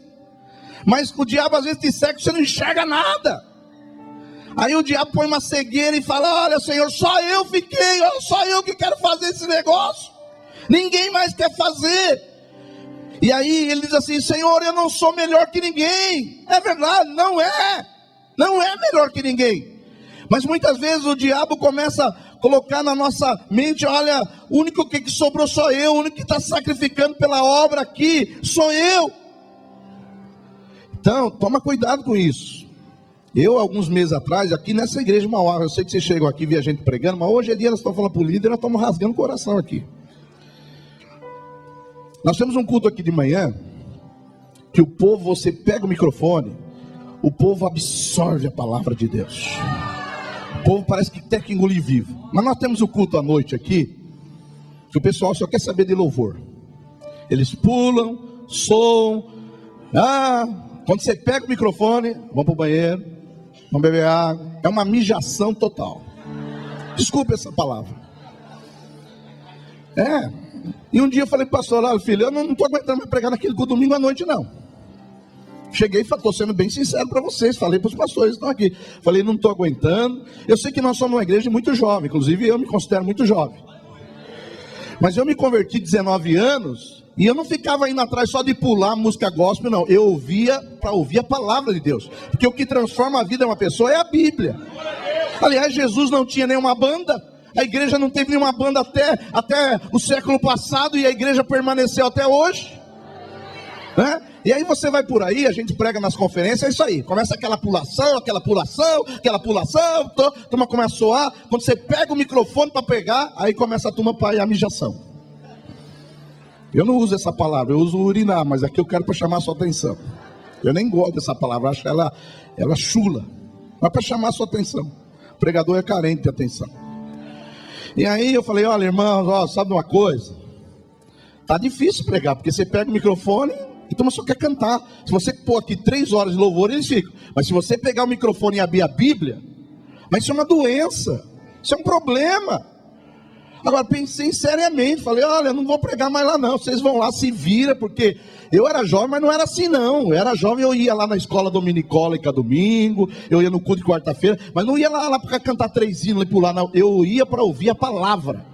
Mas o diabo às vezes te cega, você não enxerga nada. Aí o diabo põe uma cegueira e fala: olha, Senhor, só eu fiquei, só eu que quero fazer esse negócio, ninguém mais quer fazer. E aí ele diz assim: Senhor, eu não sou melhor que ninguém. É verdade, não é melhor que ninguém. Mas muitas vezes o diabo começa a colocar na nossa mente: olha, o único que sobrou sou eu, o único que está sacrificando pela obra aqui sou eu. Então, toma cuidado com isso. Eu, alguns meses atrás, aqui nessa igreja de Mauá, eu sei que vocês chegam aqui e vê a gente pregando, mas hoje é dia, nós estamos falando para o líder, nós estamos rasgando o coração aqui. Nós temos um culto aqui de manhã, que o povo, você pega o microfone, o povo absorve a palavra de Deus. O povo parece que tem que engolir vivo. Mas nós temos o culto à noite aqui, que o pessoal só quer saber de louvor. Eles pulam, soam, Quando você pega o microfone, vamos para o banheiro, vamos beber água, é uma mijação total. Desculpe essa palavra. E um dia eu falei para o pastor, olha filho, eu não estou aguentando mais pregar naquele culto domingo à noite não. Cheguei e estou sendo bem sincero para vocês, falei para os pastores que estão aqui. Falei, não estou aguentando. Eu sei que nós somos uma igreja muito jovem, inclusive eu me considero muito jovem. Mas eu me converti 19 anos e eu não ficava indo atrás só de pular música gospel, não. Eu ouvia para ouvir a palavra de Deus. Porque o que transforma a vida de uma pessoa é a Bíblia. Aliás, Jesus não tinha nenhuma banda. A igreja não teve nenhuma banda até o século passado e a igreja permaneceu até hoje. E aí você vai por aí, a gente prega nas conferências, é isso aí. Começa aquela pulação, a turma começa a soar. Quando você pega o microfone para pegar, aí começa a turma para ir a mijação. Eu não uso essa palavra, eu uso urinar, mas aqui eu quero para chamar a sua atenção. Eu nem gosto dessa palavra, acho ela chula. Mas para chamar a sua atenção. O pregador é carente de atenção. E aí eu falei, olha irmãos, sabe uma coisa? Tá difícil pregar, porque você pega o microfone e turma só quer cantar. Se você pôr aqui 3 horas de louvor, eles ficam. Mas se você pegar o microfone e abrir a Bíblia, mas isso é uma doença, isso é um problema. Agora pensei seriamente, falei, olha, eu não vou pregar mais lá não, vocês vão lá, se vira, porque eu era jovem, mas não era assim não. Eu era jovem, eu ia lá na escola dominicólica domingo, eu ia no culto de quarta-feira, mas não ia lá para cantar 3 hinos e pular, não. Eu ia para ouvir a palavra.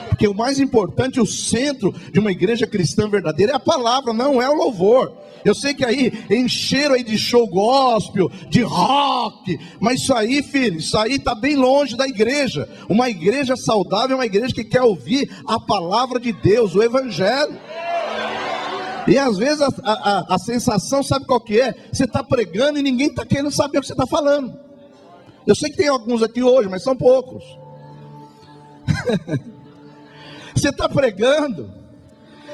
Porque o mais importante, o centro de uma igreja cristã verdadeira é a palavra, não é o louvor. Eu sei que aí encheram aí de show gospel, de rock, mas isso aí, filho, isso aí está bem longe da igreja. Uma igreja saudável é uma igreja que quer ouvir a palavra de Deus, o evangelho. E às vezes a sensação, sabe qual que é? Você está pregando e ninguém está querendo saber o que você está falando. Eu sei que tem alguns aqui hoje, mas são poucos. Você está pregando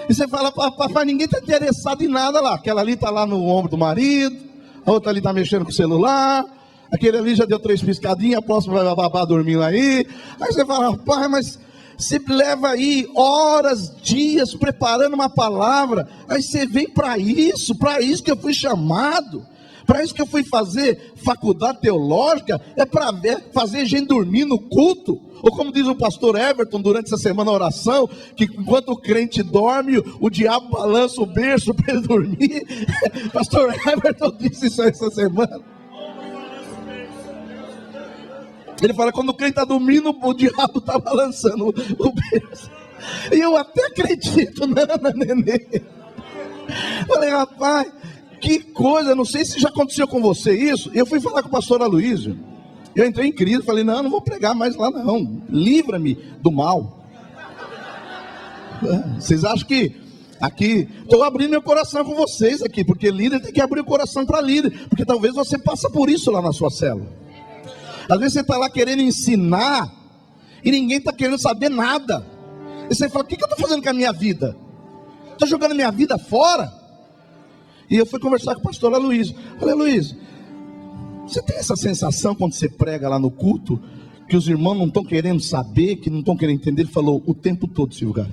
e você fala, papai, ninguém está interessado em nada lá. Aquela ali está lá no ombro do marido, a outra ali está mexendo com o celular, aquele ali já deu 3 piscadinhas, a próxima vai babar dormindo aí. Aí você fala, pai, mas você leva aí horas, dias preparando uma palavra, aí você vem para isso que eu fui chamado. Para isso que eu fui fazer faculdade teológica, é para fazer gente dormir no culto. Ou como diz o pastor Everton durante essa semana na oração, que enquanto o crente dorme, o diabo balança o berço para ele dormir. Pastor Everton disse isso essa semana. Ele fala, quando o crente está dormindo, o diabo está balançando o berço. E eu até acredito, Nana, neném. Falei, rapaz, que coisa, não sei se já aconteceu com você isso. Eu fui falar com o pastor Aloysio. Eu entrei em crise, falei, não vou pregar mais lá não. Livra-me do mal. Vocês acham que aqui, estou abrindo meu coração com vocês aqui, porque líder tem que abrir o coração para líder, porque talvez você passe por isso lá na sua célula. Às vezes você está lá querendo ensinar, e ninguém está querendo saber nada. E você fala, o que eu estou fazendo com a minha vida? Estou jogando minha vida fora? E eu fui conversar com o pastor Aloysio. Falei, Aloysio, você tem essa sensação quando você prega lá no culto, que os irmãos não estão querendo saber, que não estão querendo entender? Ele falou, o tempo todo, Silvio.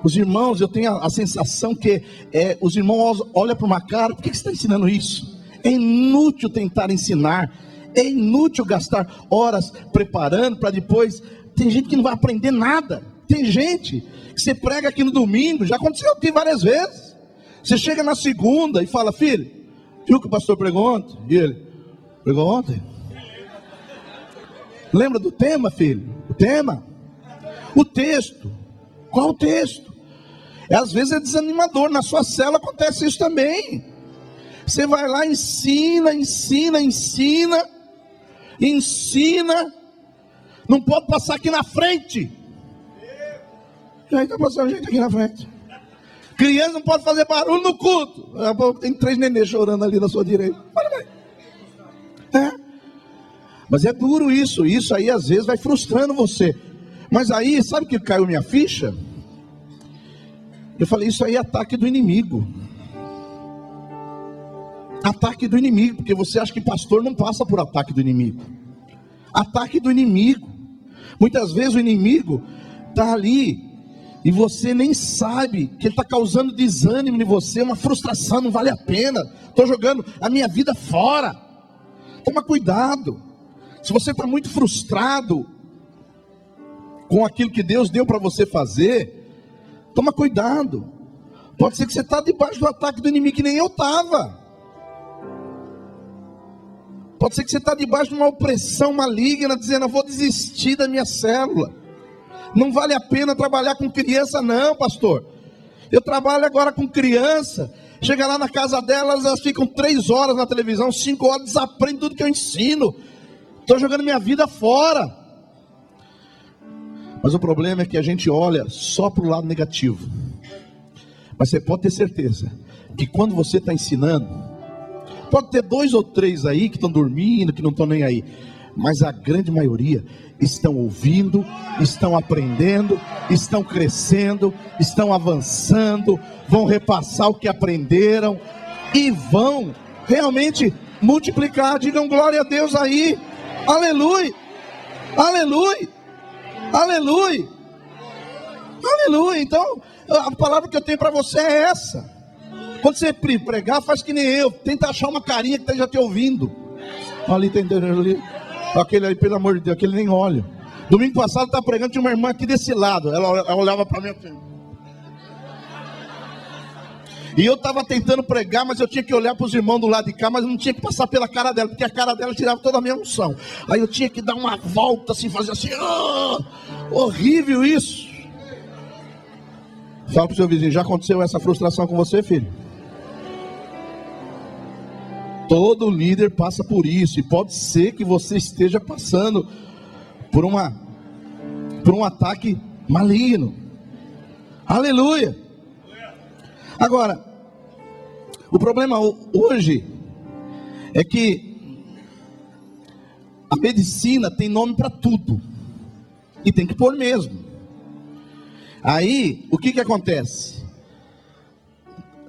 Os irmãos, eu tenho a sensação que os irmãos olham para uma cara, por que você está ensinando isso? É inútil tentar ensinar, é inútil gastar horas preparando para depois. Tem gente que não vai aprender nada. Tem gente que você prega aqui no domingo, já aconteceu aqui várias vezes. Você chega na segunda e fala, filho, viu que o pastor pregou ontem? E ele, pregou ontem? Lembra do tema, filho? O tema? O texto. Qual o texto? Às vezes é desanimador, na sua cela acontece isso também. Você vai lá, ensina, não pode passar aqui na frente. E aí está passando gente aqui na frente. Criança não pode fazer barulho no culto. Tem 3 nenês chorando ali na sua direita. Mas é duro isso. Isso aí às vezes vai frustrando você. Mas aí, sabe o que caiu minha ficha? Eu falei, isso aí é ataque do inimigo. Ataque do inimigo, porque você acha que pastor não passa por ataque do inimigo. Ataque do inimigo. Muitas vezes o inimigo está ali e você nem sabe que ele está causando desânimo em você, uma frustração, não vale a pena, estou jogando a minha vida fora. Toma cuidado. Se você está muito frustrado com aquilo que Deus deu para você fazer, toma cuidado. Pode ser que você está debaixo do ataque do inimigo, que nem eu estava. Pode ser que você está debaixo de uma opressão maligna, dizendo: eu vou desistir da minha célula. Não vale a pena trabalhar com criança não, pastor. Eu trabalho agora com criança. Chega lá na casa delas, elas ficam 3 horas na televisão, 5 horas, desaprendem tudo que eu ensino. Estou jogando minha vida fora. Mas o problema é que a gente olha só para o lado negativo. Mas você pode ter certeza que quando você está ensinando, pode ter 2 ou 3 aí que estão dormindo, que não estão nem aí, mas a grande maioria estão ouvindo, estão aprendendo, estão crescendo, estão avançando, vão repassar o que aprenderam e vão realmente multiplicar. Digam glória a Deus aí. Aleluia, aleluia, aleluia, aleluia. Então a palavra que eu tenho para você é essa. Quando você pregar, faz que nem eu, tenta achar uma carinha que esteja te ouvindo. Ali tem ali, aquele aí, pelo amor de Deus, aquele nem olha. Domingo passado eu estava pregando, tinha uma irmã aqui desse lado, ela olhava para mim assim. E eu estava tentando pregar, mas eu tinha que olhar para os irmãos do lado de cá, mas não tinha que passar pela cara dela, porque a cara dela tirava toda a minha unção. Aí eu tinha que dar uma volta assim, fazer assim, horrível isso. Fala para o seu vizinho: já aconteceu essa frustração com você, filho? Todo líder passa por isso, e pode ser que você esteja passando por um ataque maligno. Aleluia. Agora, o problema hoje é que a medicina tem nome para tudo, e tem que pôr mesmo. Aí, o que acontece?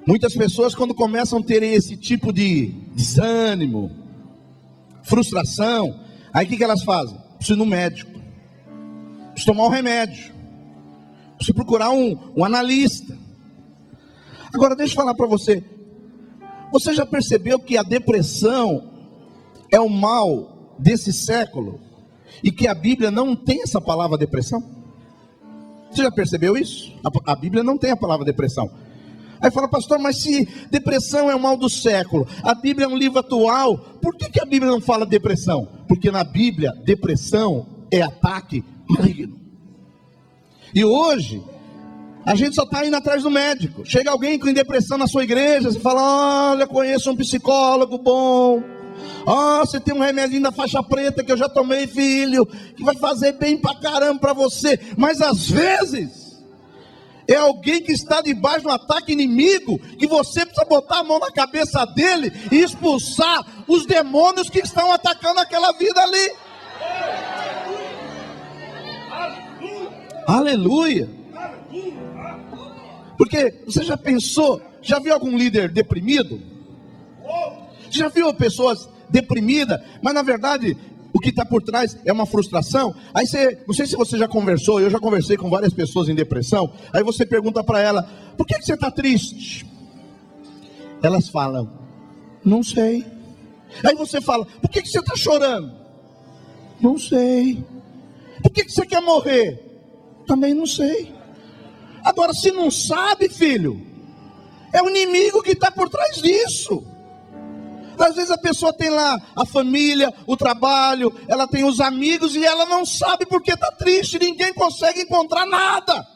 Muitas pessoas, quando começam a ter esse tipo de desânimo, frustração, aí o que elas fazem? Preciso ir no médico, preciso tomar um remédio, preciso procurar um analista. Agora deixa eu falar para você. Você já percebeu que a depressão é o mal desse século? E que a Bíblia não tem essa palavra depressão? Você já percebeu isso? A Bíblia não tem a palavra depressão. Aí fala: pastor, mas se depressão é o mal do século, a Bíblia é um livro atual, por que a Bíblia não fala depressão? Porque na Bíblia, depressão é ataque maligno. E hoje a gente só está indo atrás do médico. Chega alguém com depressão na sua igreja, você fala: olha, conheço um psicólogo bom. Você tem um remedinho da faixa preta que eu já tomei, filho, que vai fazer bem pra caramba pra você. Mas às vezes é alguém que está debaixo de um ataque inimigo, que você precisa botar a mão na cabeça dele e expulsar os demônios que estão atacando aquela vida ali. Aleluia. Porque você já pensou, já viu algum líder deprimido? Já viu pessoas deprimidas, mas na verdade o que está por trás é uma frustração? Aí você, não sei se você já conversou, eu já conversei com várias pessoas em depressão. Aí você pergunta para ela: por que você está triste? Elas falam: não sei. Aí você fala: por que você está chorando? Não sei. Por que você quer morrer? Também não sei. Agora, se não sabe, filho, é o inimigo que está por trás disso. Às vezes a pessoa tem lá a família, o trabalho, ela tem os amigos e ela não sabe porque está triste, ninguém consegue encontrar nada.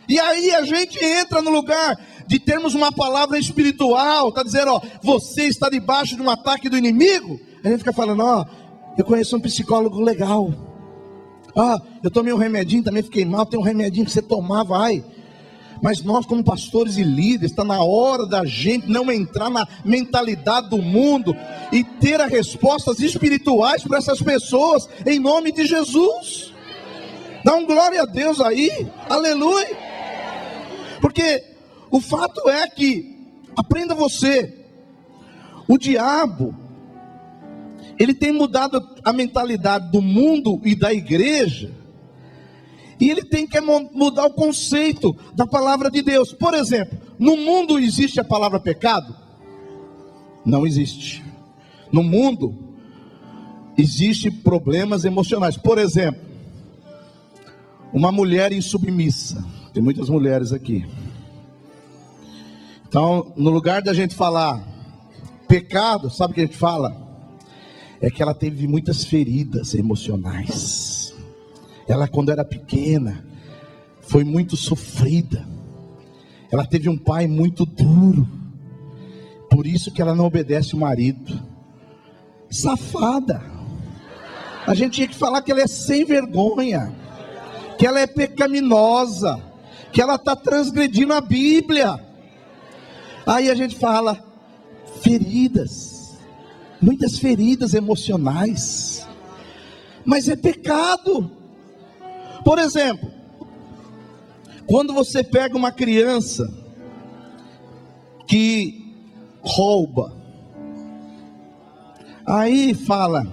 E aí a gente entra no lugar de termos uma palavra espiritual, está dizendo: você está debaixo de um ataque do inimigo. A gente fica falando: eu conheço um psicólogo legal. Eu tomei um remedinho, também fiquei mal, tem um remedinho que você tomava, Mas nós, como pastores e líderes, está na hora da gente não entrar na mentalidade do mundo e ter as respostas espirituais para essas pessoas, em nome de Jesus. Dá um glória a Deus aí, aleluia. Porque o fato é que, aprenda você, o diabo, ele tem mudado a mentalidade do mundo e da igreja, E ele tem que mudar o conceito da palavra de Deus. Por exemplo, no mundo existe a palavra pecado? Não existe. No mundo existem problemas emocionais. Por exemplo, uma mulher insubmissa. Tem muitas mulheres aqui. Então, no lugar da gente falar pecado, sabe o que a gente fala? É que ela teve muitas feridas emocionais. Ela, quando era pequena, foi muito sofrida. Ela teve um pai muito duro. Por isso que ela não obedece o marido. Safada. A gente tinha que falar que ela é sem vergonha, que ela é pecaminosa, que ela está transgredindo a Bíblia. Aí a gente fala feridas, muitas feridas emocionais, mas é pecado. Por exemplo, quando você pega uma criança que rouba, aí fala: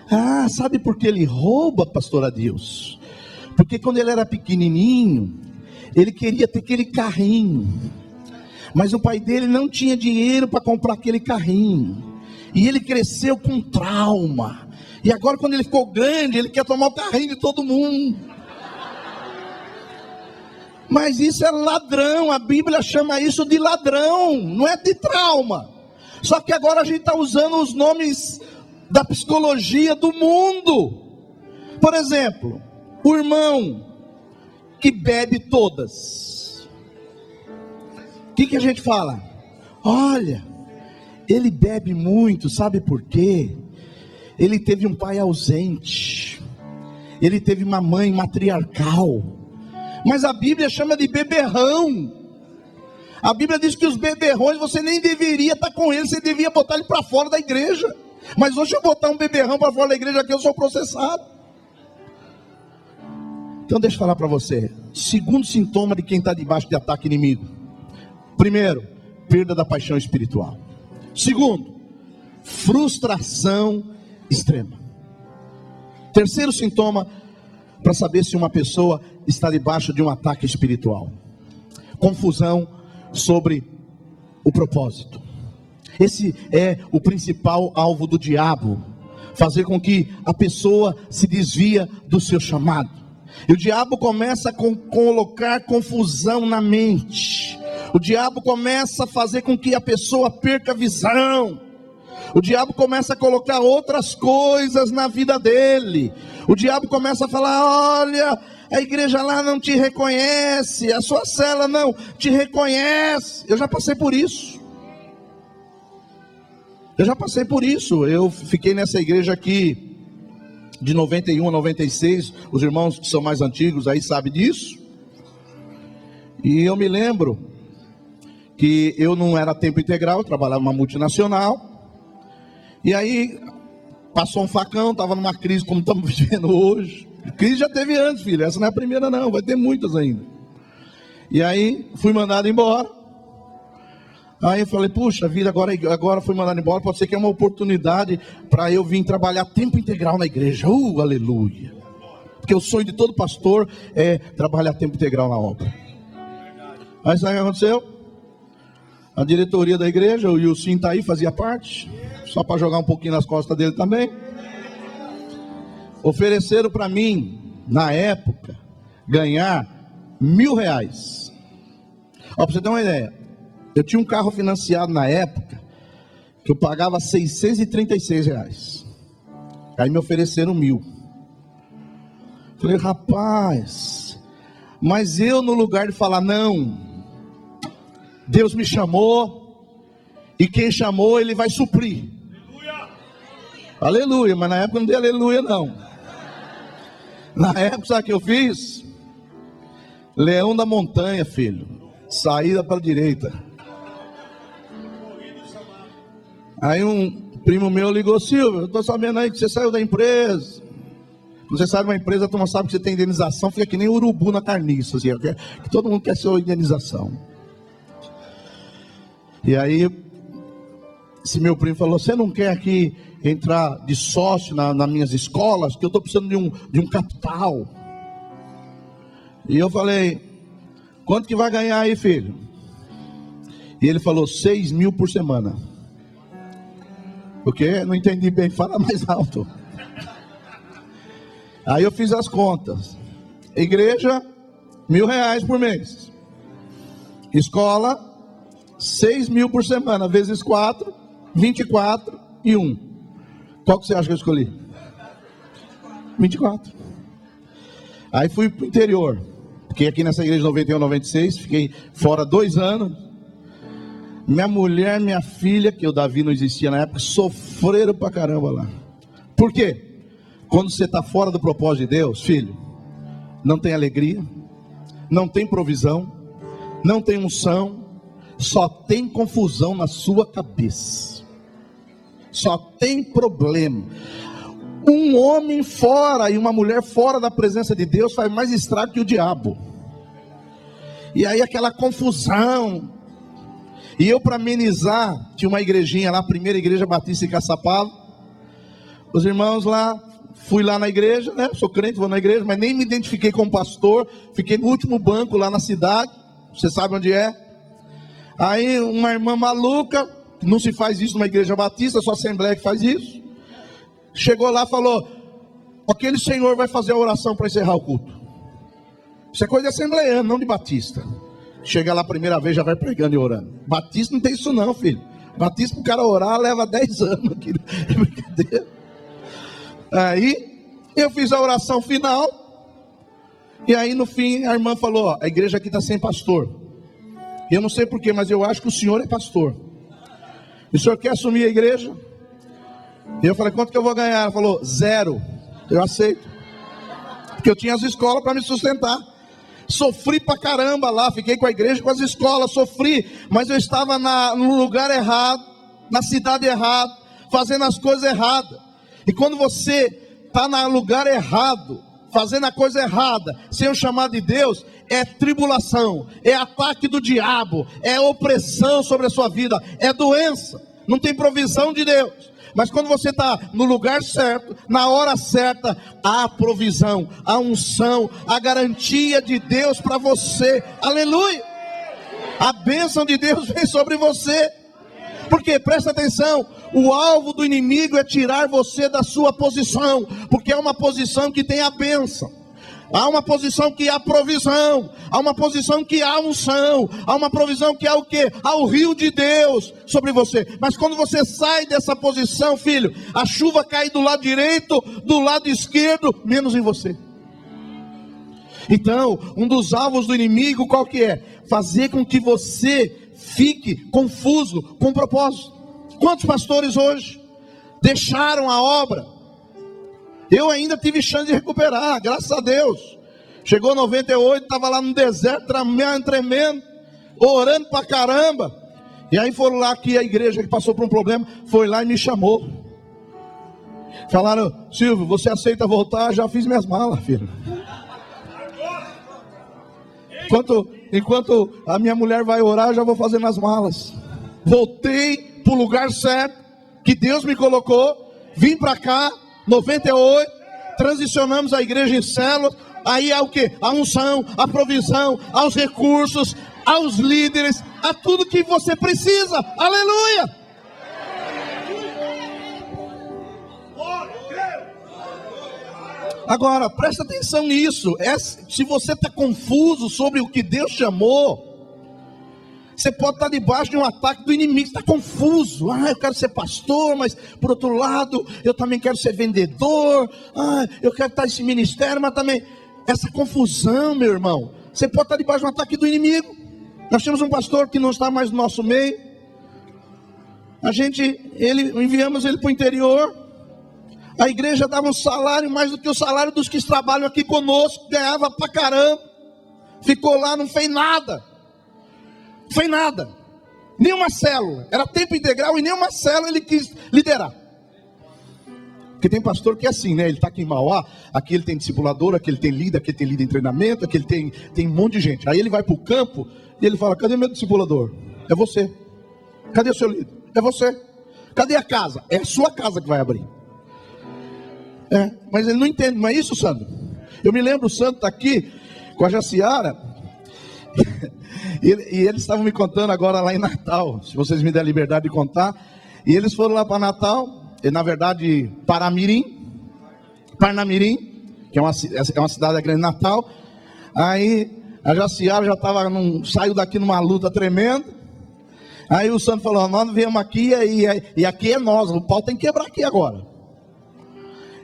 ah, sabe por que ele rouba, pastor Adilson? Porque quando ele era pequenininho, ele queria ter aquele carrinho, mas o pai dele não tinha dinheiro para comprar aquele carrinho, e ele cresceu com trauma, e agora quando ele ficou grande, ele quer tomar o carrinho de todo mundo. Mas isso é ladrão, a Bíblia chama isso de ladrão, não é de trauma. Só que agora a gente está usando os nomes da psicologia do mundo. Por exemplo, o irmão que bebe todas. O que a gente fala? Olha, ele bebe muito, sabe por quê? Ele teve um pai ausente, ele teve uma mãe matriarcal. Mas a Bíblia chama de beberrão. A Bíblia diz que os beberrões você nem deveria estar com eles, você devia botar ele para fora da igreja. Mas hoje eu botar um beberrão para fora da igreja aqui, eu sou processado. Então deixa eu falar para você. Segundo sintoma de quem está debaixo de ataque inimigo: primeiro, perda da paixão espiritual. Segundo, frustração extrema. Terceiro sintoma para saber se uma pessoa está debaixo de um ataque espiritual: confusão sobre o propósito. Esse é o principal alvo do diabo, fazer com que a pessoa se desvia do seu chamado. E o diabo começa a colocar confusão na mente. O diabo começa a fazer com que a pessoa perca a visão. O diabo começa a colocar outras coisas na vida dele. O diabo começa a falar: olha, a igreja lá não te reconhece, a sua cela não te reconhece. Eu já passei por isso. Eu fiquei nessa igreja aqui de 91 a 96. Os irmãos que são mais antigos aí sabem disso. E eu me lembro que eu não era tempo integral, eu trabalhava numa multinacional. E aí passou um facão, estava numa crise como estamos vivendo hoje. Crise já teve antes, filho, essa não é a primeira não, vai ter muitas ainda. E aí fui mandado embora. Aí eu falei: puxa vida, agora fui mandado embora, pode ser que é uma oportunidade para eu vir trabalhar tempo integral na igreja. Aleluia. Porque o sonho de todo pastor é trabalhar tempo integral na obra. Aí sabe o que aconteceu? A diretoria da igreja, o Wilson está aí, fazia parte, só para jogar um pouquinho nas costas dele também. Ofereceram para mim, na época, ganhar R$1.000. Ó, para você ter uma ideia, eu tinha um carro financiado na época, que eu pagava R$636. Aí me ofereceram 1.000. Falei: rapaz, mas eu, no lugar de falar não, Deus me chamou, e quem chamou Ele vai suprir. Aleluia, mas na época não dei aleluia não. Na época, sabe o que eu fiz? Leão da montanha, filho, saída para a direita. Aí um primo meu ligou: Silvio, eu estou sabendo aí que você saiu da empresa. Você sai de uma empresa, tu não sabe que você tem indenização, fica que nem urubu na carniça, assim, que todo mundo quer sua indenização. E aí esse meu primo falou: você não quer aqui entrar de sócio nas minhas escolas, que eu estou precisando de um capital. E eu falei, quanto que vai ganhar aí, filho? E ele falou, 6 mil por semana. Porque não entendi bem, fala mais alto. Aí eu fiz as contas. Igreja, R$1.000 por mês. Escola, 6 mil por semana, vezes 4, 24 e 1. Qual que você acha que eu escolhi? 24. Aí fui pro interior. Fiquei aqui nessa igreja 91, 96. Fiquei fora 2 anos. Minha mulher, minha filha, que o Davi não existia na época, sofreram pra caramba lá. Por quê? Quando você está fora do propósito de Deus, filho, não tem alegria, não tem provisão, não tem unção, só tem confusão na sua cabeça, só tem problema. Um homem fora e uma mulher fora da presença de Deus faz mais estrago que o diabo. E aí aquela confusão. E eu, para amenizar, tinha uma igrejinha lá, a primeira igreja batista em Caçapava. Os irmãos lá, fui lá na igreja, né? Sou crente, vou na igreja, mas nem me identifiquei como pastor. Fiquei no último banco lá na cidade. Você sabe onde é? Aí uma irmã maluca, não se faz isso numa igreja batista, só a Assembleia que faz isso. Chegou lá e falou, aquele senhor vai fazer a oração para encerrar o culto. Isso é coisa de assembleiano, não de batista. Chega lá a primeira vez, já vai pregando e orando. Batista não tem isso não, filho. Batista, para o cara orar, leva 10 anos. É brincadeira. Aí, eu fiz a oração final. E aí, no fim, a irmã falou, ó, a igreja aqui está sem pastor. Eu não sei porquê, mas eu acho que o senhor é pastor. E o senhor quer assumir a igreja? E eu falei, quanto que eu vou ganhar? Ela falou, 0. Eu aceito. Porque eu tinha as escolas para me sustentar. Sofri pra caramba lá, fiquei com a igreja, com as escolas, sofri. Mas eu estava no lugar errado, na cidade errada, fazendo as coisas erradas. E quando você está no lugar errado, fazendo a coisa errada, sem o chamado de Deus, é tribulação, é ataque do diabo, é opressão sobre a sua vida, é doença, não tem provisão de Deus. Mas quando você está no lugar certo, na hora certa, há a provisão, a unção, a garantia de Deus para você. Aleluia! A bênção de Deus vem sobre você. Porque, presta atenção, o alvo do inimigo é tirar você da sua posição. Porque é uma posição que tem a bênção. Há uma posição que há provisão, há uma posição que há unção, há uma provisão que há o quê? Há o rio de Deus sobre você. Mas quando você sai dessa posição, filho, a chuva cai do lado direito, do lado esquerdo, menos em você. Então, um dos alvos do inimigo qual que é? Fazer com que você fique confuso com propósito. Quantos pastores hoje deixaram a obra? Eu ainda tive chance de recuperar, graças a Deus. Chegou 98, estava lá no deserto, tremendo, orando pra caramba. E aí foram lá que a igreja que passou por um problema, foi lá e me chamou. Falaram, Silvio, você aceita voltar? Já fiz minhas malas, filho. Enquanto a minha mulher vai orar, eu já vou fazendo as malas. Voltei para o lugar certo, que Deus me colocou, vim para cá. 98, transicionamos a igreja em células. Aí há o que? A unção, a provisão, aos recursos, aos líderes, a tudo que você precisa. Aleluia! Agora, presta atenção nisso. Se você está confuso sobre o que Deus chamou, você pode estar debaixo de um ataque do inimigo. Você está confuso. Eu quero ser pastor, mas por outro lado, eu também quero ser vendedor. Eu quero estar nesse ministério, mas também... Essa confusão, meu irmão, você pode estar debaixo de um ataque do inimigo. Nós temos um pastor que não está mais no nosso meio. Enviamos ele para o interior. A igreja dava um salário mais do que o salário dos que trabalham aqui conosco. Ganhava pra caramba. Ficou lá, não fez nada. Não fez nada, nenhuma célula, era tempo integral e nenhuma célula ele quis liderar. Porque tem pastor que é assim, né? Ele está aqui em Mauá, aqui ele tem discipulador, aqui ele tem líder em treinamento, aqui ele tem um monte de gente. Aí ele vai para o campo e ele fala, cadê meu discipulador? É você. Cadê o seu líder? É você. Cadê a casa? É a sua casa que vai abrir. Mas ele não entende, não é isso, Sandro? Eu me lembro, o Sandro está aqui, com a Jaciara. E eles estavam me contando agora lá em Natal, se vocês me der a liberdade de contar. E eles foram lá para Natal, e, na verdade, Parnamirim, que é uma cidade grande, Natal. Aí a Jaciara já saiu daqui numa luta tremenda. Aí o Santo falou: nós viemos aqui e aqui é nós, o pau tem que quebrar aqui agora.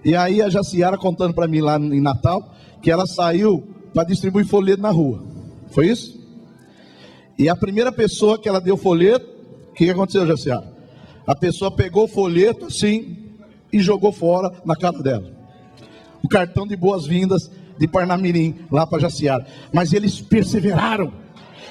E aí a Jaciara contando para mim lá em Natal, que ela saiu para distribuir folheto na rua. Foi isso? E a primeira pessoa que ela deu folheto, o que aconteceu, Jaciara? A pessoa pegou o folheto assim e jogou fora na cara dela. O cartão de boas-vindas de Parnamirim, lá para Jaciara. Mas eles perseveraram,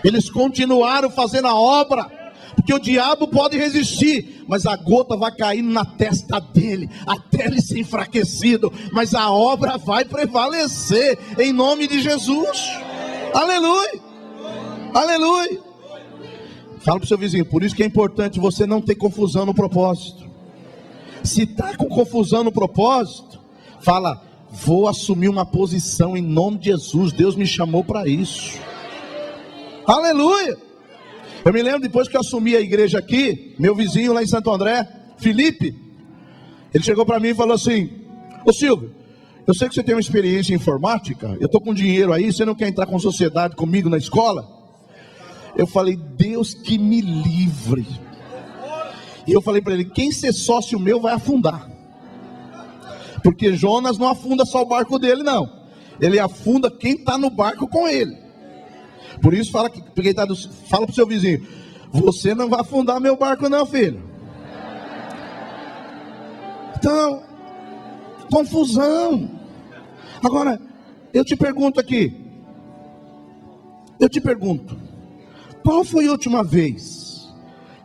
eles continuaram fazendo a obra, porque o diabo pode resistir, mas a gota vai caindo na testa dele, até ele ser enfraquecido, mas a obra vai prevalecer, em nome de Jesus. Aleluia, aleluia. Fala para o seu vizinho, por isso que é importante você não ter confusão no propósito. Se está com confusão no propósito, fala: vou assumir uma posição em nome de Jesus, Deus me chamou para isso. Aleluia. Eu me lembro, depois que eu assumi a igreja aqui, meu vizinho lá em Santo André, Felipe, ele chegou para mim e falou assim: ô Silvio, eu sei que você tem uma experiência em informática, eu estou com dinheiro aí, você não quer entrar com sociedade comigo na escola? Eu falei: Deus que me livre. E eu falei para ele: quem ser sócio meu vai afundar. Porque Jonas não afunda só o barco dele, não. Ele afunda quem está no barco com ele. Por isso fala para o seu vizinho: você não vai afundar meu barco não, filho. Então, confusão. Agora, eu te pergunto aqui. Qual foi a última vez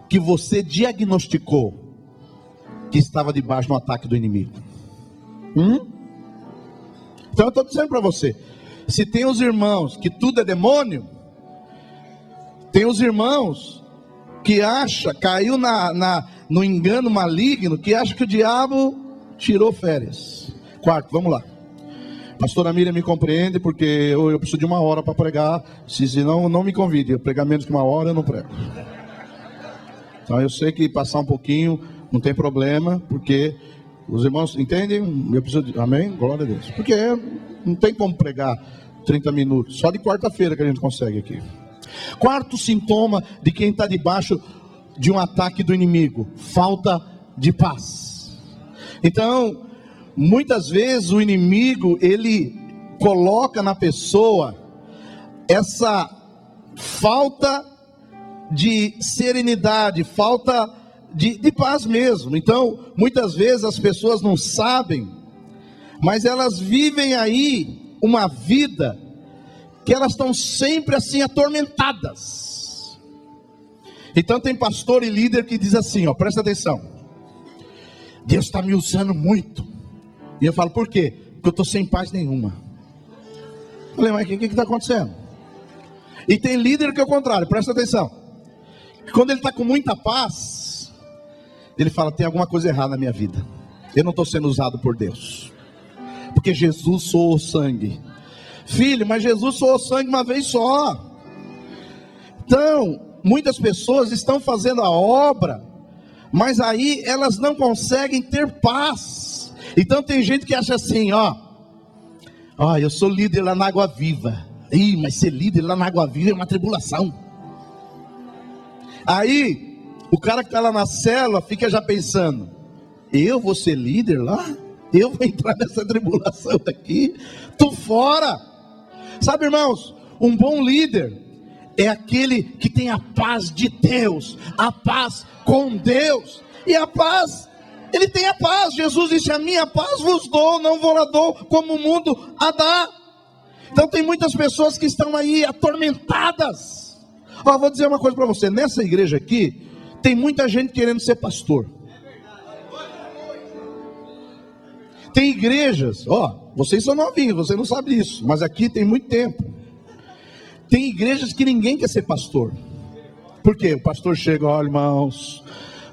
que você diagnosticou que estava debaixo do ataque do inimigo? Então eu estou dizendo para você, se tem os irmãos que tudo é demônio, tem os irmãos que caiu no engano maligno, que acha que o diabo tirou férias. Quarto, vamos lá. Pastora Miriam me compreende, porque eu preciso de 1 hora para pregar. Se não me convide, eu pregar menos que 1 hora, eu não prego. Então eu sei que passar um pouquinho não tem problema, porque os irmãos entendem, eu preciso amém? Glória a Deus. Porque não tem como pregar 30 minutos, só de quarta-feira que a gente consegue aqui. Quarto sintoma de quem está debaixo de um ataque do inimigo: falta de paz. Então, muitas vezes o inimigo, ele coloca na pessoa essa falta de serenidade, falta de paz mesmo. Então, muitas vezes as pessoas não sabem, mas elas vivem aí uma vida que elas estão sempre assim atormentadas. Então tem pastor e líder que diz assim, presta atenção: Deus está me usando muito. E eu falo: por quê? Porque eu estou sem paz nenhuma. Eu falei: mas o que está acontecendo? E tem líder que é o contrário, presta atenção. Quando ele está com muita paz, ele fala: tem alguma coisa errada na minha vida, eu não estou sendo usado por Deus, porque Jesus soou o sangue. Filho, mas Jesus soou o sangue uma vez só. Então, muitas pessoas estão fazendo a obra, mas aí elas não conseguem ter paz. Então tem gente que acha assim: eu sou líder lá na Água Viva. Mas ser líder lá na Água Viva é uma tribulação. Aí o cara que está lá na célula fica já pensando: eu vou ser líder lá? Eu vou entrar nessa tribulação aqui? Tô fora. Sabe, irmãos, um bom líder é aquele que tem a paz de Deus, a paz com Deus. E a paz, ele tem a paz. Jesus disse: a minha paz vos dou, não vou lá dou como o mundo a dá. Então tem muitas pessoas que estão aí atormentadas. Vou dizer uma coisa para você: nessa igreja aqui tem muita gente querendo ser pastor. Tem igrejas, vocês são novinhos, você não sabe disso, mas aqui tem muito tempo. Tem igrejas que ninguém quer ser pastor. Por quê? O pastor chega: olha, irmãos,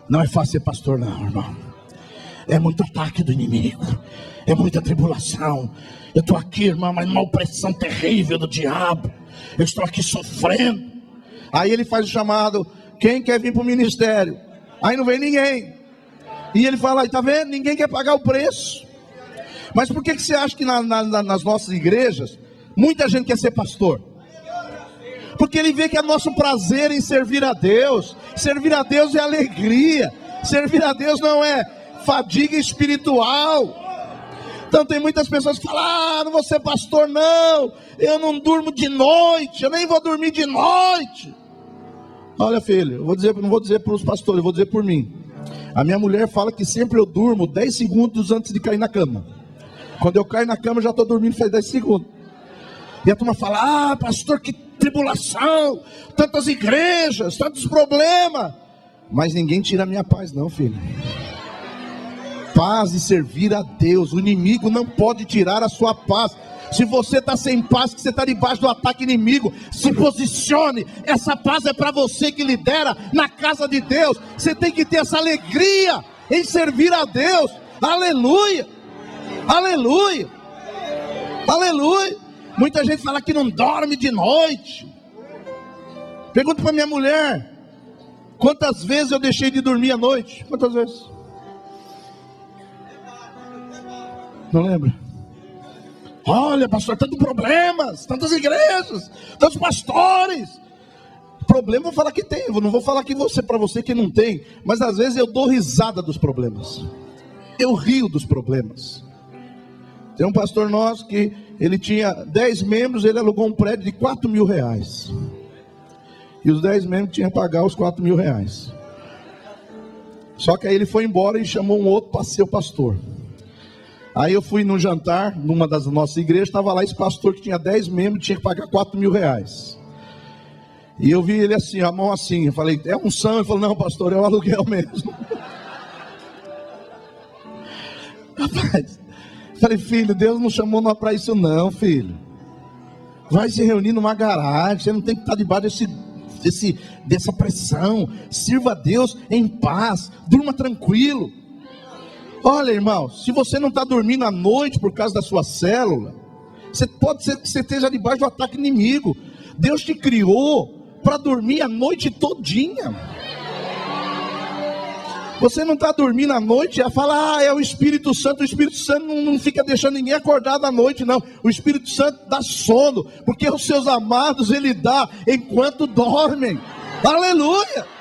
não é fácil ser pastor não, irmão. É muito ataque do inimigo, é muita tribulação. Eu estou aqui, irmão, mas uma opressão terrível do diabo. Eu estou aqui sofrendo. Aí ele faz o chamado: quem quer vir para o ministério? Aí não vem ninguém. E ele fala: está vendo? Ninguém quer pagar o preço. Mas por que você acha que nas nossas igrejas muita gente quer ser pastor? Porque ele vê que é nosso prazer em servir a Deus. Servir a Deus é alegria. Servir a Deus não é fadiga espiritual. Então tem muitas pessoas que falam: ah, não vou ser pastor não, eu não durmo de noite, eu nem vou dormir de noite. Olha, filho, não vou dizer para os pastores, eu vou dizer por mim. A minha mulher fala que sempre eu durmo 10 segundos antes de cair na cama. Quando eu caio na cama, eu já estou dormindo faz 10 segundos. E a turma fala: ah, pastor, que tribulação, tantas igrejas, tantos problemas. Mas ninguém tira a minha paz não, filho. Paz e servir a Deus. O inimigo não pode tirar a sua paz. Se você está sem paz, que você está debaixo do ataque inimigo, se posicione. Essa paz é para você que lidera na casa de Deus. Você tem que ter essa alegria em servir a Deus. Aleluia, aleluia, aleluia. Muita gente fala que não dorme de noite. Pergunta para minha mulher: quantas vezes eu deixei de dormir à noite? Quantas vezes? Não lembra? Olha, pastor, tantos problemas, tantas igrejas, tantos pastores. Problema eu vou falar que tem, eu não vou falar que para você que não tem. Mas às vezes eu dou risada dos problemas. Eu rio dos problemas. Tem um pastor nosso que ele tinha 10 membros, ele alugou um prédio de 4 mil reais. E os 10 membros tinham que pagar os 4 mil reais. Só que aí ele foi embora e chamou um outro para ser o pastor. Aí eu fui num jantar, numa das nossas igrejas, estava lá esse pastor que tinha 10 membros, tinha que pagar 4 mil reais. E eu vi ele assim, a mão assim, eu falei: é unção? Ele falou: não, pastor, é o aluguel mesmo. Rapaz, falei: filho, Deus não chamou nós para isso não, filho. Vai se reunir numa garagem, você não tem que estar debaixo dessa pressão. Sirva a Deus em paz, durma tranquilo. Olha, irmão, se você não está dormindo à noite por causa da sua célula, pode ser que você esteja debaixo do ataque inimigo. Deus te criou para dormir a noite todinha. Você não está dormindo à noite, já fala: ah, é o Espírito Santo. O Espírito Santo não fica deixando ninguém acordado à noite, não. O Espírito Santo dá sono, porque os seus amados Ele dá enquanto dormem. Aleluia.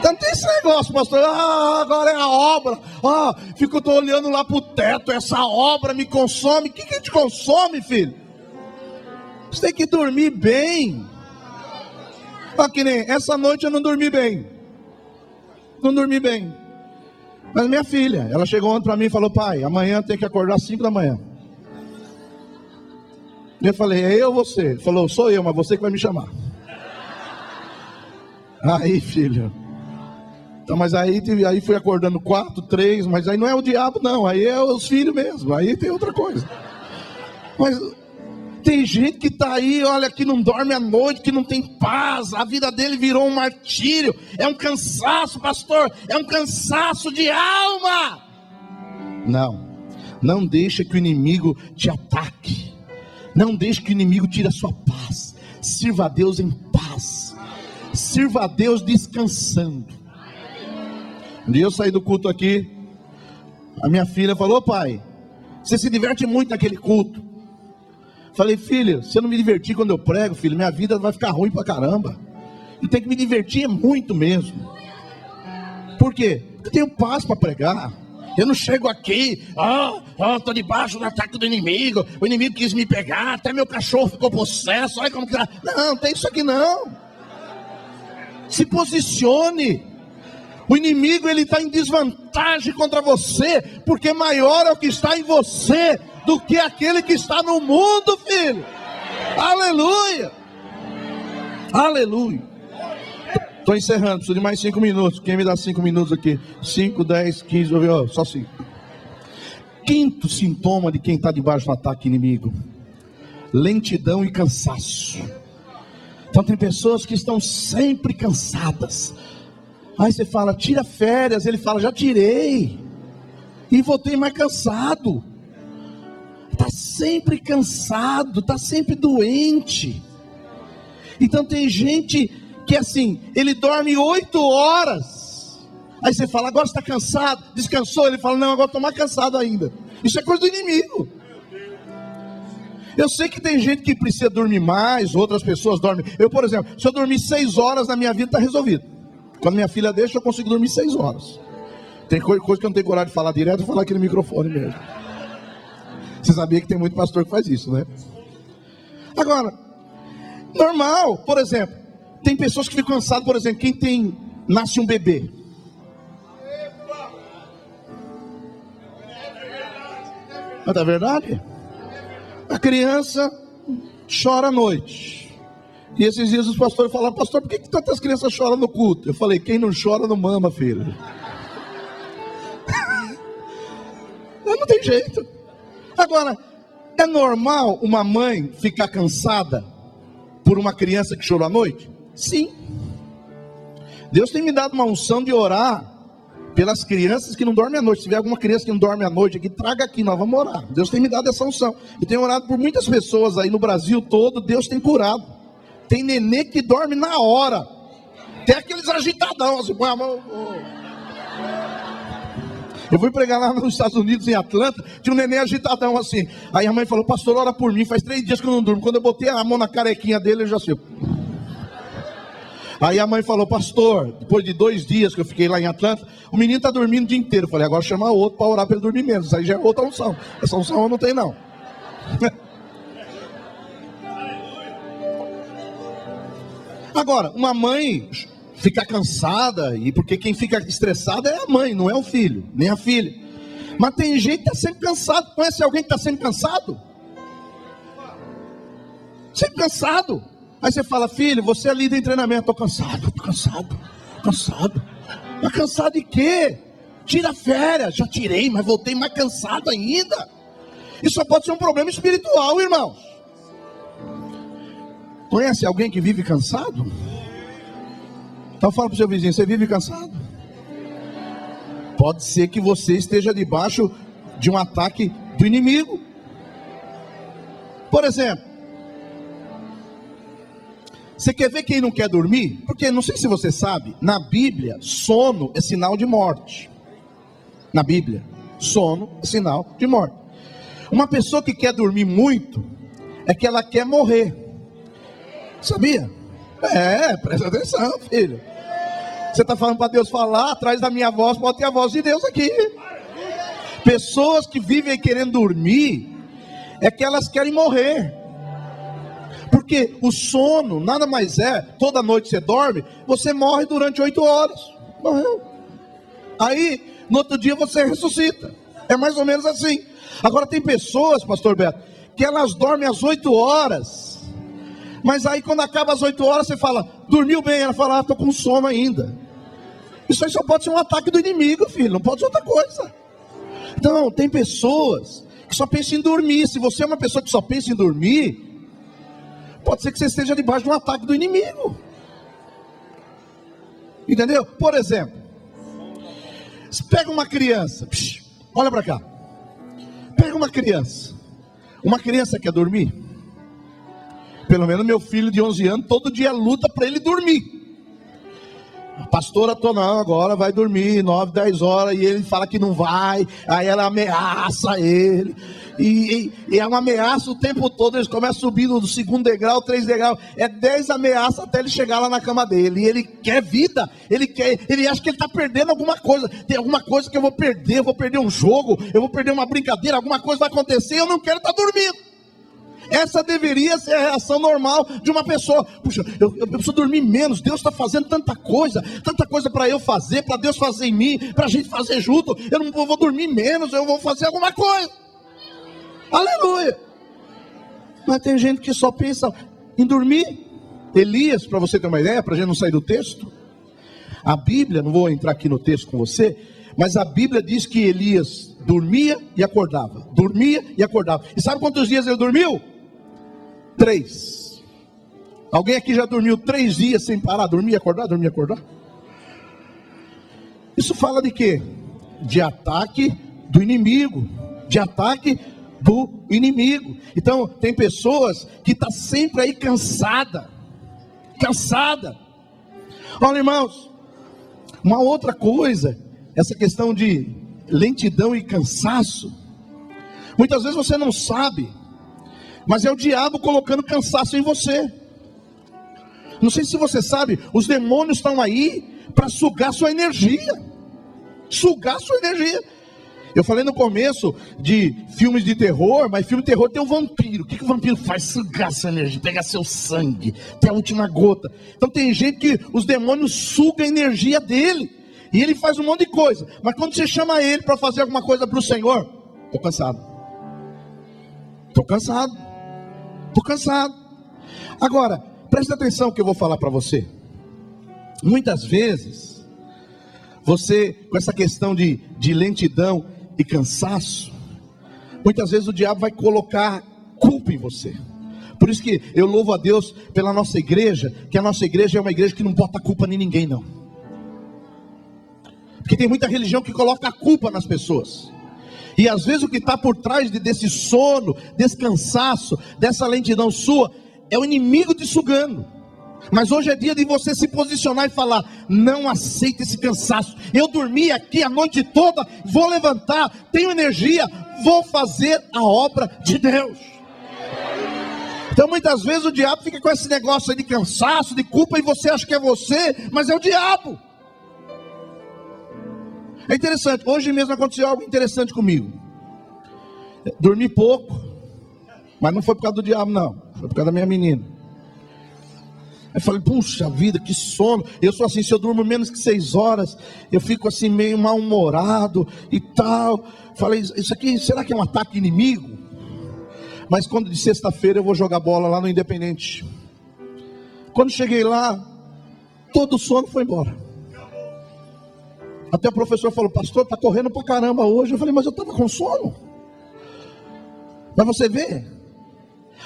Então tem esse negócio, pastor: ah, agora é a obra. Ah, estou olhando lá para o teto, essa obra me consome. O que te consome, filho? Você tem que dormir bem. Ah, que nem essa noite eu não dormi bem. Não dormi bem. Mas minha filha, ela chegou ontem para mim e falou: pai, amanhã tem que acordar às 5 da manhã. E eu falei: é eu ou você? Ele falou: sou eu, mas você que vai me chamar. Aí, filho. Então, mas aí fui acordando 4, 3, mas aí não é o diabo não, aí é os filhos mesmo, aí tem outra coisa. Mas tem gente que está aí, olha, que não dorme à noite, que não tem paz, a vida dele virou um martírio, é um cansaço, pastor, é um cansaço de alma. Não deixa que o inimigo te ataque, não deixe que o inimigo tire a sua paz. Sirva a Deus em paz, sirva a Deus descansando. Um dia eu saí do culto aqui, a minha filha falou: pai, você se diverte muito naquele culto. Falei: filha, se eu não me divertir quando eu prego, filho, minha vida vai ficar ruim pra caramba. Eu tenho que me divertir muito mesmo. Por quê? Porque eu tenho paz para pregar. Eu não chego aqui: estou debaixo do ataque do inimigo, o inimigo quis me pegar, até meu cachorro ficou possesso, olha como que tá. Não tem isso aqui não. Se posicione. O inimigo, ele está em desvantagem contra você, porque maior é o que está em você do que aquele que está no mundo, filho. Aleluia, aleluia. Estou encerrando, preciso de mais 5 minutos. Quem me dá 5 minutos aqui? 5, 10, 15, só 5. Quinto sintoma de quem está debaixo do ataque inimigo: lentidão e cansaço. Então tem pessoas que estão sempre cansadas. Aí você fala: tira férias. Ele fala: já tirei. E voltei mais cansado. Está sempre cansado, está sempre doente. Então tem gente que assim, ele dorme 8 horas. Aí você fala, agora está cansado, descansou? Ele fala, não, agora estou mais cansado ainda. Isso é coisa do inimigo. Eu sei que tem gente que precisa dormir mais, outras pessoas dormem. Eu, por exemplo, se eu dormir 6 horas na minha vida, está resolvido. Quando minha filha deixa, eu consigo dormir 6 horas. Tem coisa que eu não tenho coragem de falar direto, eu vou falar aqui no microfone mesmo. Você sabia que tem muito pastor que faz isso, né? Agora, normal, por exemplo, tem pessoas que ficam cansadas, por exemplo, nasce um bebê. Mas é verdade? A criança chora à noite. E esses dias os pastores falaram, pastor, por que tantas crianças choram no culto? Eu falei, quem não chora não mama, filho. Não tem jeito. Agora, é normal uma mãe ficar cansada por uma criança que chorou à noite? Sim. Deus tem me dado uma unção de orar pelas crianças que não dormem à noite. Se tiver alguma criança que não dorme à noite aqui, traga aqui, nós vamos orar. Deus tem me dado essa unção. Eu tenho orado por muitas pessoas aí no Brasil todo, Deus tem curado. Tem nenê que dorme na hora. Tem aqueles agitadão, assim, põe a mão. Eu fui pregar lá nos Estados Unidos, em Atlanta, tinha um neném agitadão assim. Aí a mãe falou, pastor, ora por mim, faz 3 dias que eu não durmo. Quando eu botei a mão na carequinha dele, ele já assim. Aí a mãe falou, pastor, depois de 2 dias que eu fiquei lá em Atlanta, o menino está dormindo o dia inteiro. Eu falei, agora chama outro para orar para ele dormir menos. Isso aí já é outra unção. Essa unção eu não tenho não. Agora, uma mãe ficar cansada, e porque quem fica estressada é a mãe, não é o filho, nem a filha. Mas tem gente que está sempre cansado. Conhece alguém que está sempre cansado? Sempre cansado. Aí você fala, filho, você é líder em treinamento. Estou cansado. Mas cansado de quê? Tira férias. Já tirei, mas voltei mais cansado ainda. Isso só pode ser um problema espiritual, irmãos. Conhece alguém que vive cansado? Então fala para o seu vizinho, você vive cansado? Pode ser que você esteja debaixo de um ataque do inimigo. Por exemplo, você quer ver quem não quer dormir? Porque não sei se você sabe, na Bíblia, sono é sinal de morte. Na Bíblia, sono é sinal de morte. Uma pessoa que quer dormir muito, é que ela quer morrer. Sabia? Presta atenção, filho. Você está falando para Deus falar, atrás da minha voz, pode ter a voz de Deus aqui. Pessoas que vivem querendo dormir, é que elas querem morrer. Porque o sono nada mais é, toda noite você dorme, você morre durante 8 horas. Morreu. Aí, no outro dia você ressuscita. É mais ou menos assim. Agora tem pessoas, pastor Beto, que elas dormem às 8 horas. Mas aí quando acaba as 8 horas, você fala, dormiu bem? Ela fala, estou com sono ainda. Isso aí só pode ser um ataque do inimigo, filho, não pode ser outra coisa. Então, tem pessoas que só pensam em dormir. Se você é uma pessoa que só pensa em dormir, pode ser que você esteja debaixo de um ataque do inimigo. Entendeu? Por exemplo, você pega uma criança, olha para cá. Pega uma criança quer dormir? Pelo menos meu filho de 11 anos, todo dia luta para ele dormir. A pastora não, agora vai dormir 9, 10 horas, e ele fala que não vai, aí ela ameaça ele, e é uma ameaça o tempo todo. Eles começam a subir do 2º degrau, 3 degrau, é 10 ameaças até ele chegar lá na cama dele, e ele quer vida, ele acha que ele está perdendo alguma coisa, tem alguma coisa que eu vou perder um jogo, eu vou perder uma brincadeira, alguma coisa vai acontecer, eu não quero estar dormindo. Essa deveria ser a reação normal de uma pessoa. Puxa, eu preciso dormir menos. Deus está fazendo tanta coisa para eu fazer, para Deus fazer em mim, para a gente fazer junto. Eu não vou dormir menos, eu vou fazer alguma coisa. Aleluia. Mas tem gente que só pensa em dormir. Elias, para você ter uma ideia, para a gente não sair do texto, a Bíblia, não vou entrar aqui no texto com você, mas a Bíblia diz que Elias dormia e acordava. Dormia e acordava. E sabe quantos dias ele dormiu? 3. Alguém aqui já dormiu 3 dias sem parar? Dormir e acordar, dormir e acordar? Isso fala de quê? De ataque do inimigo, de ataque do inimigo. Então tem pessoas que estão sempre aí cansada. Olha, irmãos, uma outra coisa, essa questão de lentidão e cansaço, muitas vezes você não sabe, mas é o diabo colocando cansaço em você. Não sei se você sabe, os demônios estão aí para sugar sua energia. Eu falei no começo de filmes de terror, mas filme de terror tem um vampiro. O que o vampiro faz? Sugar sua energia, pegar seu sangue, até a última gota. Então tem gente que os demônios sugam a energia dele, e ele faz um monte de coisa. Mas quando você chama ele para fazer alguma coisa para o Senhor, estou cansado. Agora, preste atenção que eu vou falar para você. Muitas vezes, você, com essa questão de lentidão e cansaço, muitas vezes o diabo vai colocar culpa em você. Por isso que eu louvo a Deus pela nossa igreja, que a nossa igreja é uma igreja que não bota culpa em ninguém, não. Porque tem muita religião que coloca a culpa nas pessoas. E às vezes o que está por trás desse sono, desse cansaço, dessa lentidão sua, é o inimigo te sugando. Mas hoje é dia de você se posicionar e falar: não aceito esse cansaço. Eu dormi aqui a noite toda, vou levantar, tenho energia, vou fazer a obra de Deus. Então muitas vezes o diabo fica com esse negócio aí de cansaço, de culpa, e você acha que é você, mas é o diabo. É interessante, hoje mesmo aconteceu algo interessante comigo. Dormi pouco, mas não foi por causa do diabo, não, foi por causa da minha menina. Aí falei: puxa vida, que sono. Eu sou assim, se eu durmo menos que 6 horas, eu fico assim meio mal-humorado e tal. Falei: isso aqui, será que é um ataque inimigo? Mas quando de sexta-feira eu vou jogar bola lá no Independente, quando cheguei lá, todo o sono foi embora. Até o professor falou: pastor, está correndo pra caramba hoje. Eu falei: mas eu estava com sono. Mas você vê.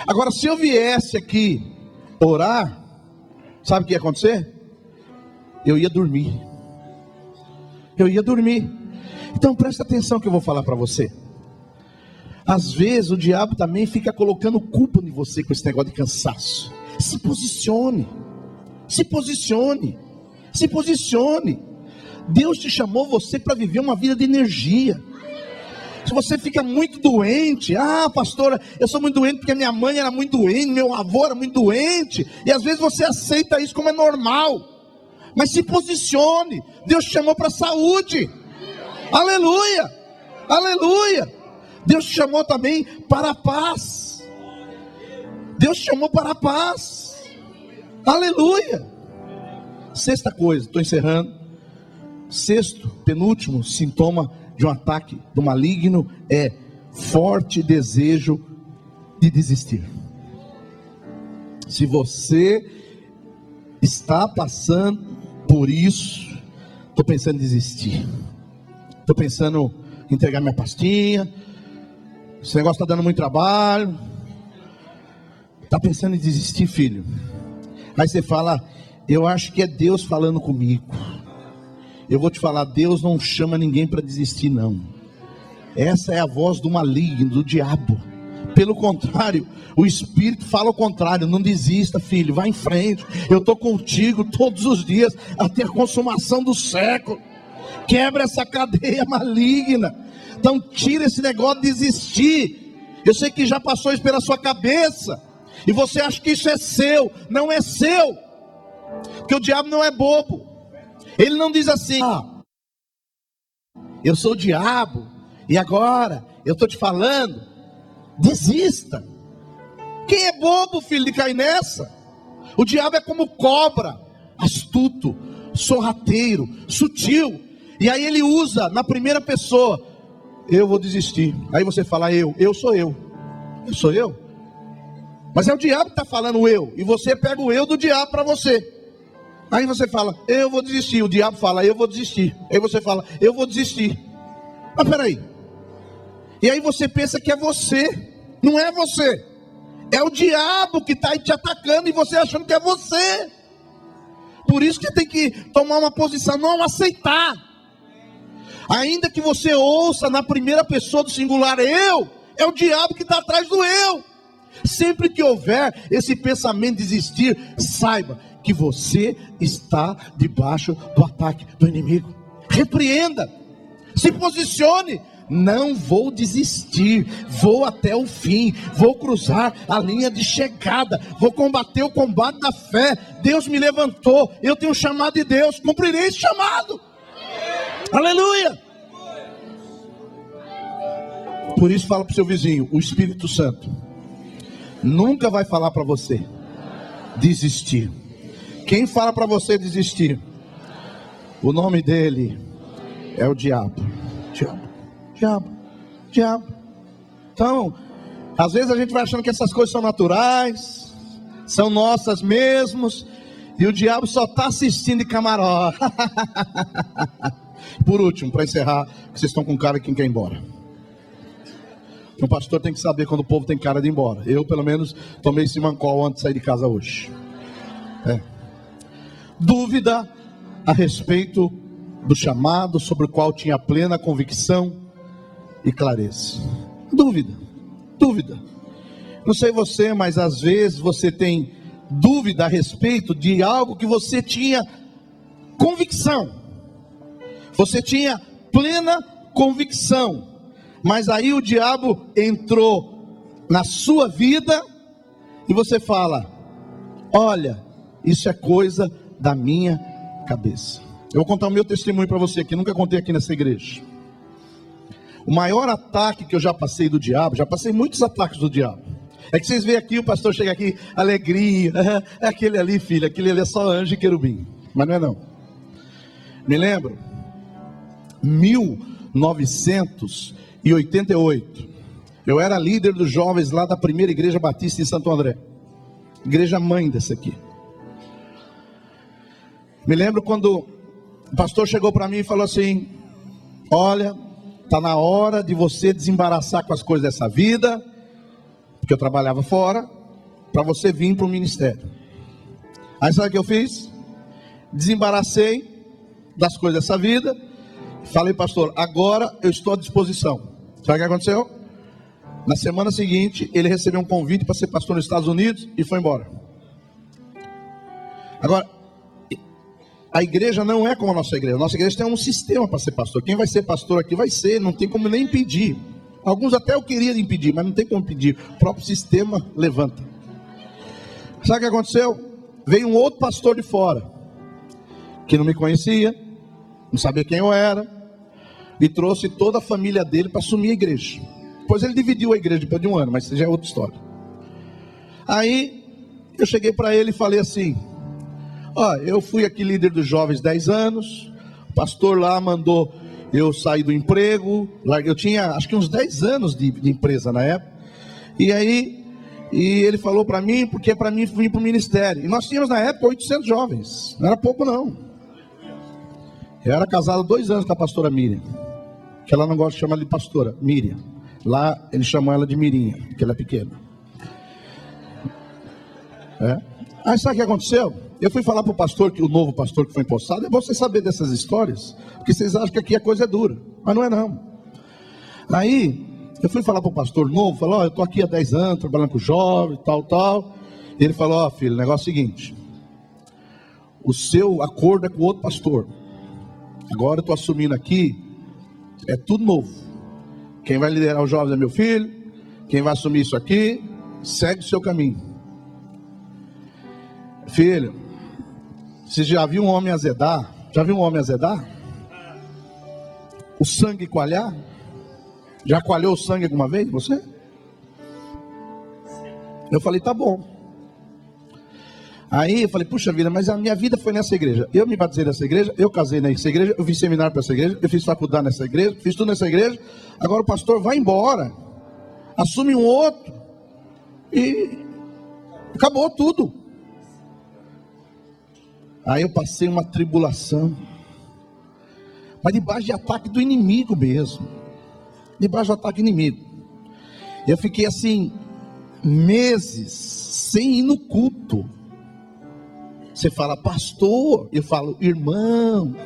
Agora, se eu viesse aqui orar, sabe o que ia acontecer? Eu ia dormir. Então presta atenção que eu vou falar para você. Às vezes o diabo também fica colocando culpa em você com esse negócio de cansaço. Se posicione. Deus te chamou você para viver uma vida de energia. Se você fica muito doente: ah, pastora, eu sou muito doente porque minha mãe era muito doente, meu avô era muito doente, e às vezes você aceita isso como é normal. Mas se posicione. Deus te chamou para a saúde. Aleluia. Deus te chamou também para a paz. Aleluia. Sexta coisa, estou encerrando. Sexto, penúltimo sintoma de um ataque do maligno é forte desejo de desistir. Se você está passando por isso, estou pensando em desistir, estou pensando em entregar minha pastinha, esse negócio está dando muito trabalho, está pensando em desistir, filho. Aí você fala: eu acho que é Deus falando comigo. Eu vou te falar: Deus não chama ninguém para desistir, não. Essa é a voz do maligno, do diabo. Pelo contrário, o Espírito fala o contrário: não desista, filho, vai em frente. Eu estou contigo todos os dias, até a consumação do século. Quebra essa cadeia maligna. Então tira esse negócio de desistir. Eu sei que já passou isso pela sua cabeça, e você acha que isso é seu. Não é seu, porque o diabo não é bobo. Ele não diz assim: ah, eu sou o diabo, e agora eu estou te falando, desista. Quem é bobo, filho, de cair nessa? O diabo é como cobra, astuto, sorrateiro, sutil. E aí ele usa na primeira pessoa: eu vou desistir. Aí você fala: eu sou eu. Mas é o diabo que está falando eu, e você pega o eu do diabo para você. Aí você fala: eu vou desistir. O diabo fala: eu vou desistir. Aí você fala: eu vou desistir. Mas peraí. E aí você pensa que é você. Não é você. É o diabo que está aí te atacando, e você achando que é você. Por isso que tem que tomar uma posição, não aceitar. Ainda que você ouça na primeira pessoa do singular eu, é o diabo que está atrás do eu. Sempre que houver esse pensamento de desistir, saiba que você está debaixo do ataque do inimigo. Repreenda, se posicione. Não vou desistir, vou até o fim, vou cruzar a linha de chegada, vou combater o combate da fé. Deus me levantou, eu tenho um chamado de Deus, cumprirei esse chamado. Aleluia. Por isso fala para o seu vizinho, o Espírito Santo nunca vai falar para você desistir. Quem fala para você desistir, o nome dele é o diabo. Diabo. Então, às vezes a gente vai achando que essas coisas são naturais, são nossas mesmos, e o diabo só está assistindo de camarote. Por último, para encerrar, que vocês estão com cara de quem quer ir embora. Um pastor tem que saber quando o povo tem cara de ir embora. Eu, pelo menos, tomei esse mancol antes de sair de casa hoje. Dúvida a respeito do chamado sobre o qual tinha plena convicção e clareza. Dúvida. Não sei você, mas às vezes você tem dúvida a respeito de algo que você tinha convicção. Você tinha plena convicção. Mas aí o diabo entrou na sua vida e você fala: olha, isso é coisa da minha cabeça. Eu vou contar o meu testemunho para você, que nunca contei aqui nessa igreja. O maior ataque que eu já passei do diabo, já passei muitos ataques do diabo. É que vocês veem aqui, o pastor chega aqui, alegria, é aquele ali, filho, aquele ali é só anjo e querubim. Mas não é não. Me lembro, 1988, eu era líder dos jovens lá da primeira igreja batista em Santo André. Igreja mãe dessa aqui. Me lembro quando o pastor chegou para mim e falou assim: olha, está na hora de você desembaraçar com as coisas dessa vida, porque eu trabalhava fora, para você vir para o ministério. Aí sabe o que eu fiz? Desembaracei das coisas dessa vida. Falei: pastor, agora eu estou à disposição. Sabe o que aconteceu? Na semana seguinte, ele recebeu um convite para ser pastor nos Estados Unidos e foi embora. Agora, a igreja não é como a nossa igreja. A nossa igreja tem um sistema para ser pastor. Quem vai ser pastor aqui vai ser, não tem como nem impedir. Alguns até eu queria impedir, mas não tem como impedir. O próprio sistema levanta. Sabe o que aconteceu? Veio um outro pastor de fora, que não me conhecia, não sabia quem eu era, e trouxe toda a família dele para assumir a igreja. Depois ele dividiu a igreja depois de um ano, mas isso já é outra história. Aí eu cheguei para ele e falei assim: eu fui aqui líder dos jovens 10 anos, o pastor lá mandou eu sair do emprego, eu tinha acho que uns 10 anos de empresa na época, e ele falou para mim, porque é para mim vir para o ministério, e nós tínhamos na época 800 jovens, não era pouco não. Eu era casado 2 anos com a pastora Miriam, que ela não gosta de chamar ela de pastora, Miriam, lá eles chamam ela de Mirinha, porque ela é pequena. Aí sabe o que aconteceu? Eu fui falar para o pastor, o novo pastor que foi empossado. É bom você saber dessas histórias, porque vocês acham que aqui a coisa é dura, mas não é não. Aí eu fui falar para o pastor novo, falou: eu estou aqui há 10 anos, trabalhando com jovens, tal. E ele falou: filho, o negócio é o seguinte, o seu acordo é com o outro pastor. Agora eu estou assumindo aqui, é tudo novo. Quem vai liderar os jovens é meu filho, quem vai assumir isso aqui, segue o seu caminho. Filho, você já viu um homem azedar? Já viu um homem azedar? O sangue coalhar? Já coalhou o sangue alguma vez, você? Eu falei: tá bom. Aí eu falei: puxa vida, mas a minha vida foi nessa igreja. Eu me batizei nessa igreja, eu casei nessa igreja, eu fiz seminário para essa igreja, eu fiz faculdade nessa igreja, fiz tudo nessa igreja. Agora o pastor vai embora, assume um outro e acabou tudo. Aí eu passei uma tribulação, mas debaixo de ataque do inimigo mesmo, debaixo do ataque inimigo. Eu fiquei assim meses sem ir no culto. Você fala: pastor, eu falo: irmão.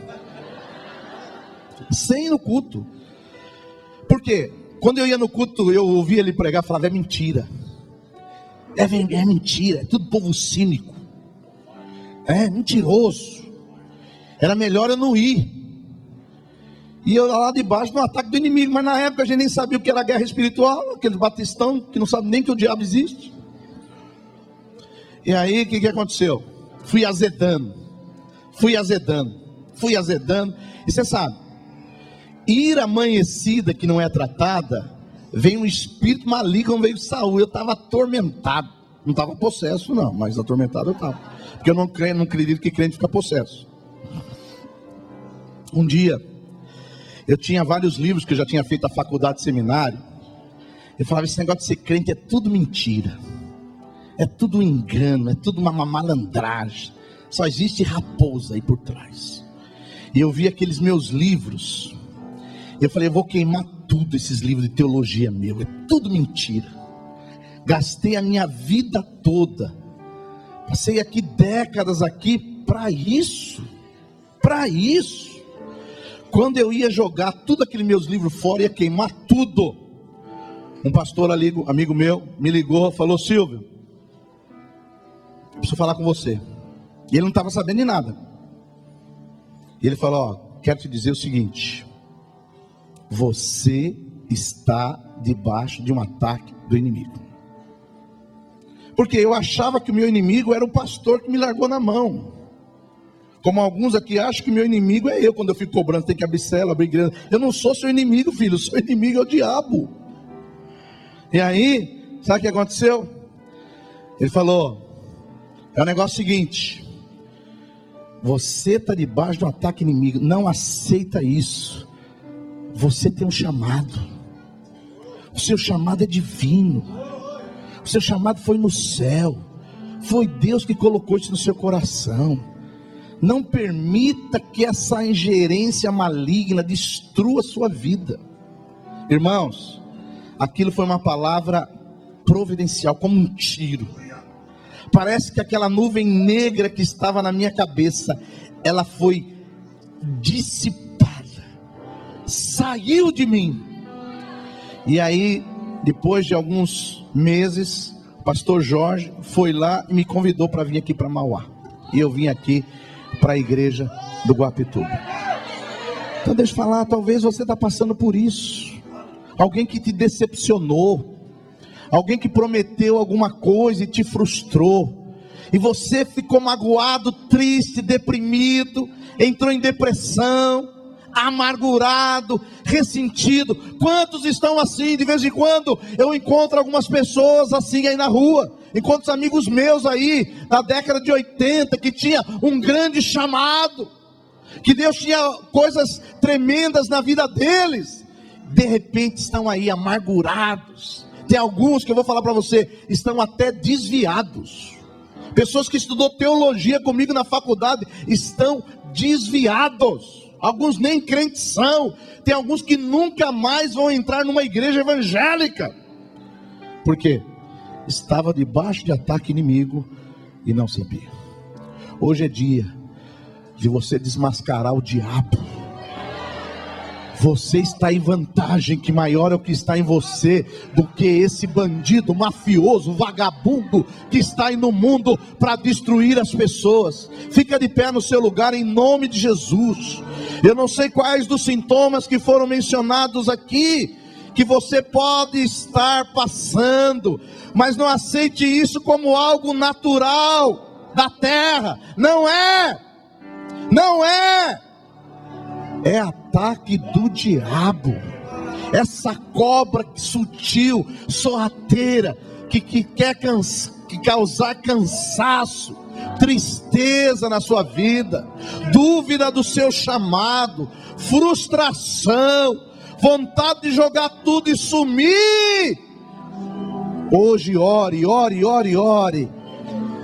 sem ir no culto. Por quê? Quando eu ia no culto, eu ouvia ele pregar, falava, é mentira. É mentira, é tudo povo cínico. É mentiroso. Era melhor eu não ir. E eu lá debaixo no ataque do inimigo. Mas na época a gente nem sabia o que era guerra espiritual. Aqueles batistão que não sabem nem que o diabo existe. E aí o que aconteceu? Fui azedando. E você sabe, ira amanhecida que não é tratada, vem um espírito maligno, veio Saul. Eu estava atormentado. Não estava possesso não, mas atormentado eu estava. Porque eu não acredito que crente fica possesso. Um dia, eu tinha vários livros que eu já tinha feito a faculdade de seminário. Eu falava, esse negócio de ser crente é tudo mentira. É tudo um engano, é tudo uma malandragem. Só existe raposa aí por trás. E eu vi aqueles meus livros. Eu falei, eu vou queimar tudo esses livros de teologia meu. É tudo mentira. Gastei a minha vida toda. Passei aqui décadas aqui para isso. Para isso. Quando eu ia jogar tudo aqueles meus livros fora, ia queimar tudo. Um pastor amigo meu me ligou, falou, Silvio, eu preciso falar com você. E ele não estava sabendo de nada. E ele falou, quero te dizer o seguinte, você está debaixo de um ataque do inimigo. Porque eu achava que o meu inimigo era o pastor que me largou na mão. Como alguns aqui acham que meu inimigo é eu. Quando eu fico cobrando, tem que abrir célula, abrir igreja. Eu não sou seu inimigo, filho. Seu inimigo é o diabo. E aí, sabe o que aconteceu? Ele falou, é o negócio seguinte, você está debaixo de um ataque inimigo. Não aceita isso. Você tem um chamado. O seu chamado é divino. O seu chamado foi no céu. Foi Deus que colocou isso no seu coração. Não permita que essa ingerência maligna destrua a sua vida. Irmãos, aquilo foi uma palavra providencial, como um tiro. Parece que aquela nuvem negra que estava na minha cabeça, ela foi dissipada, saiu de mim. E aí, depois de alguns meses, o pastor Jorge foi lá e me convidou para vir aqui para Mauá. E eu vim aqui para a igreja do Guapituba. Então deixa eu falar, talvez você está passando por isso. Alguém que te decepcionou, alguém que prometeu alguma coisa e te frustrou, e você ficou magoado, triste, deprimido, entrou em depressão, amargurado, ressentido. Quantos estão assim? De vez em quando eu encontro algumas pessoas assim aí na rua. Encontro amigos meus aí na década de 80 que tinha um grande chamado, que Deus tinha coisas tremendas na vida deles. De repente estão aí amargurados. Tem alguns que eu vou falar para você, estão até desviados. Pessoas que estudou teologia comigo na faculdade estão desviados. Alguns nem crentes são. Tem alguns que nunca mais vão entrar numa igreja evangélica. Por quê? Estava debaixo de ataque inimigo e não sabia. Hoje é dia de você desmascarar o diabo. Você está em vantagem, que maior é o que está em você do que esse bandido, mafioso, vagabundo que está aí no mundo para destruir as pessoas. Fica de pé no seu lugar em nome de Jesus. Eu não sei quais dos sintomas que foram mencionados aqui que você pode estar passando, mas não aceite isso como algo natural da terra. Não é. É ataque do diabo. Essa cobra sutil, sorrateira, que quer causar cansaço, tristeza na sua vida, dúvida do seu chamado, frustração, vontade de jogar tudo e sumir. Hoje ore.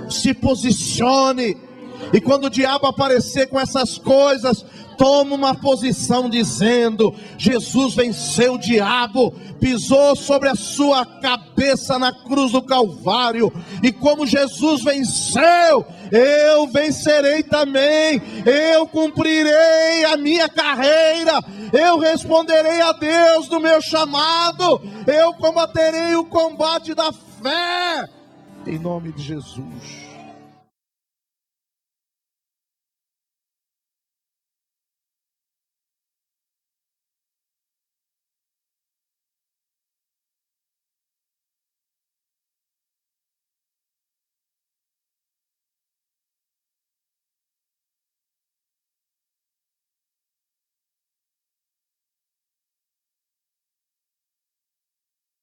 Se posicione. E quando o diabo aparecer com essas coisas, toma uma posição dizendo: Jesus venceu o diabo, pisou sobre a sua cabeça na cruz do Calvário, e como Jesus venceu, eu vencerei também, eu cumprirei a minha carreira, eu responderei a Deus do meu chamado, eu combaterei o combate da fé, em nome de Jesus.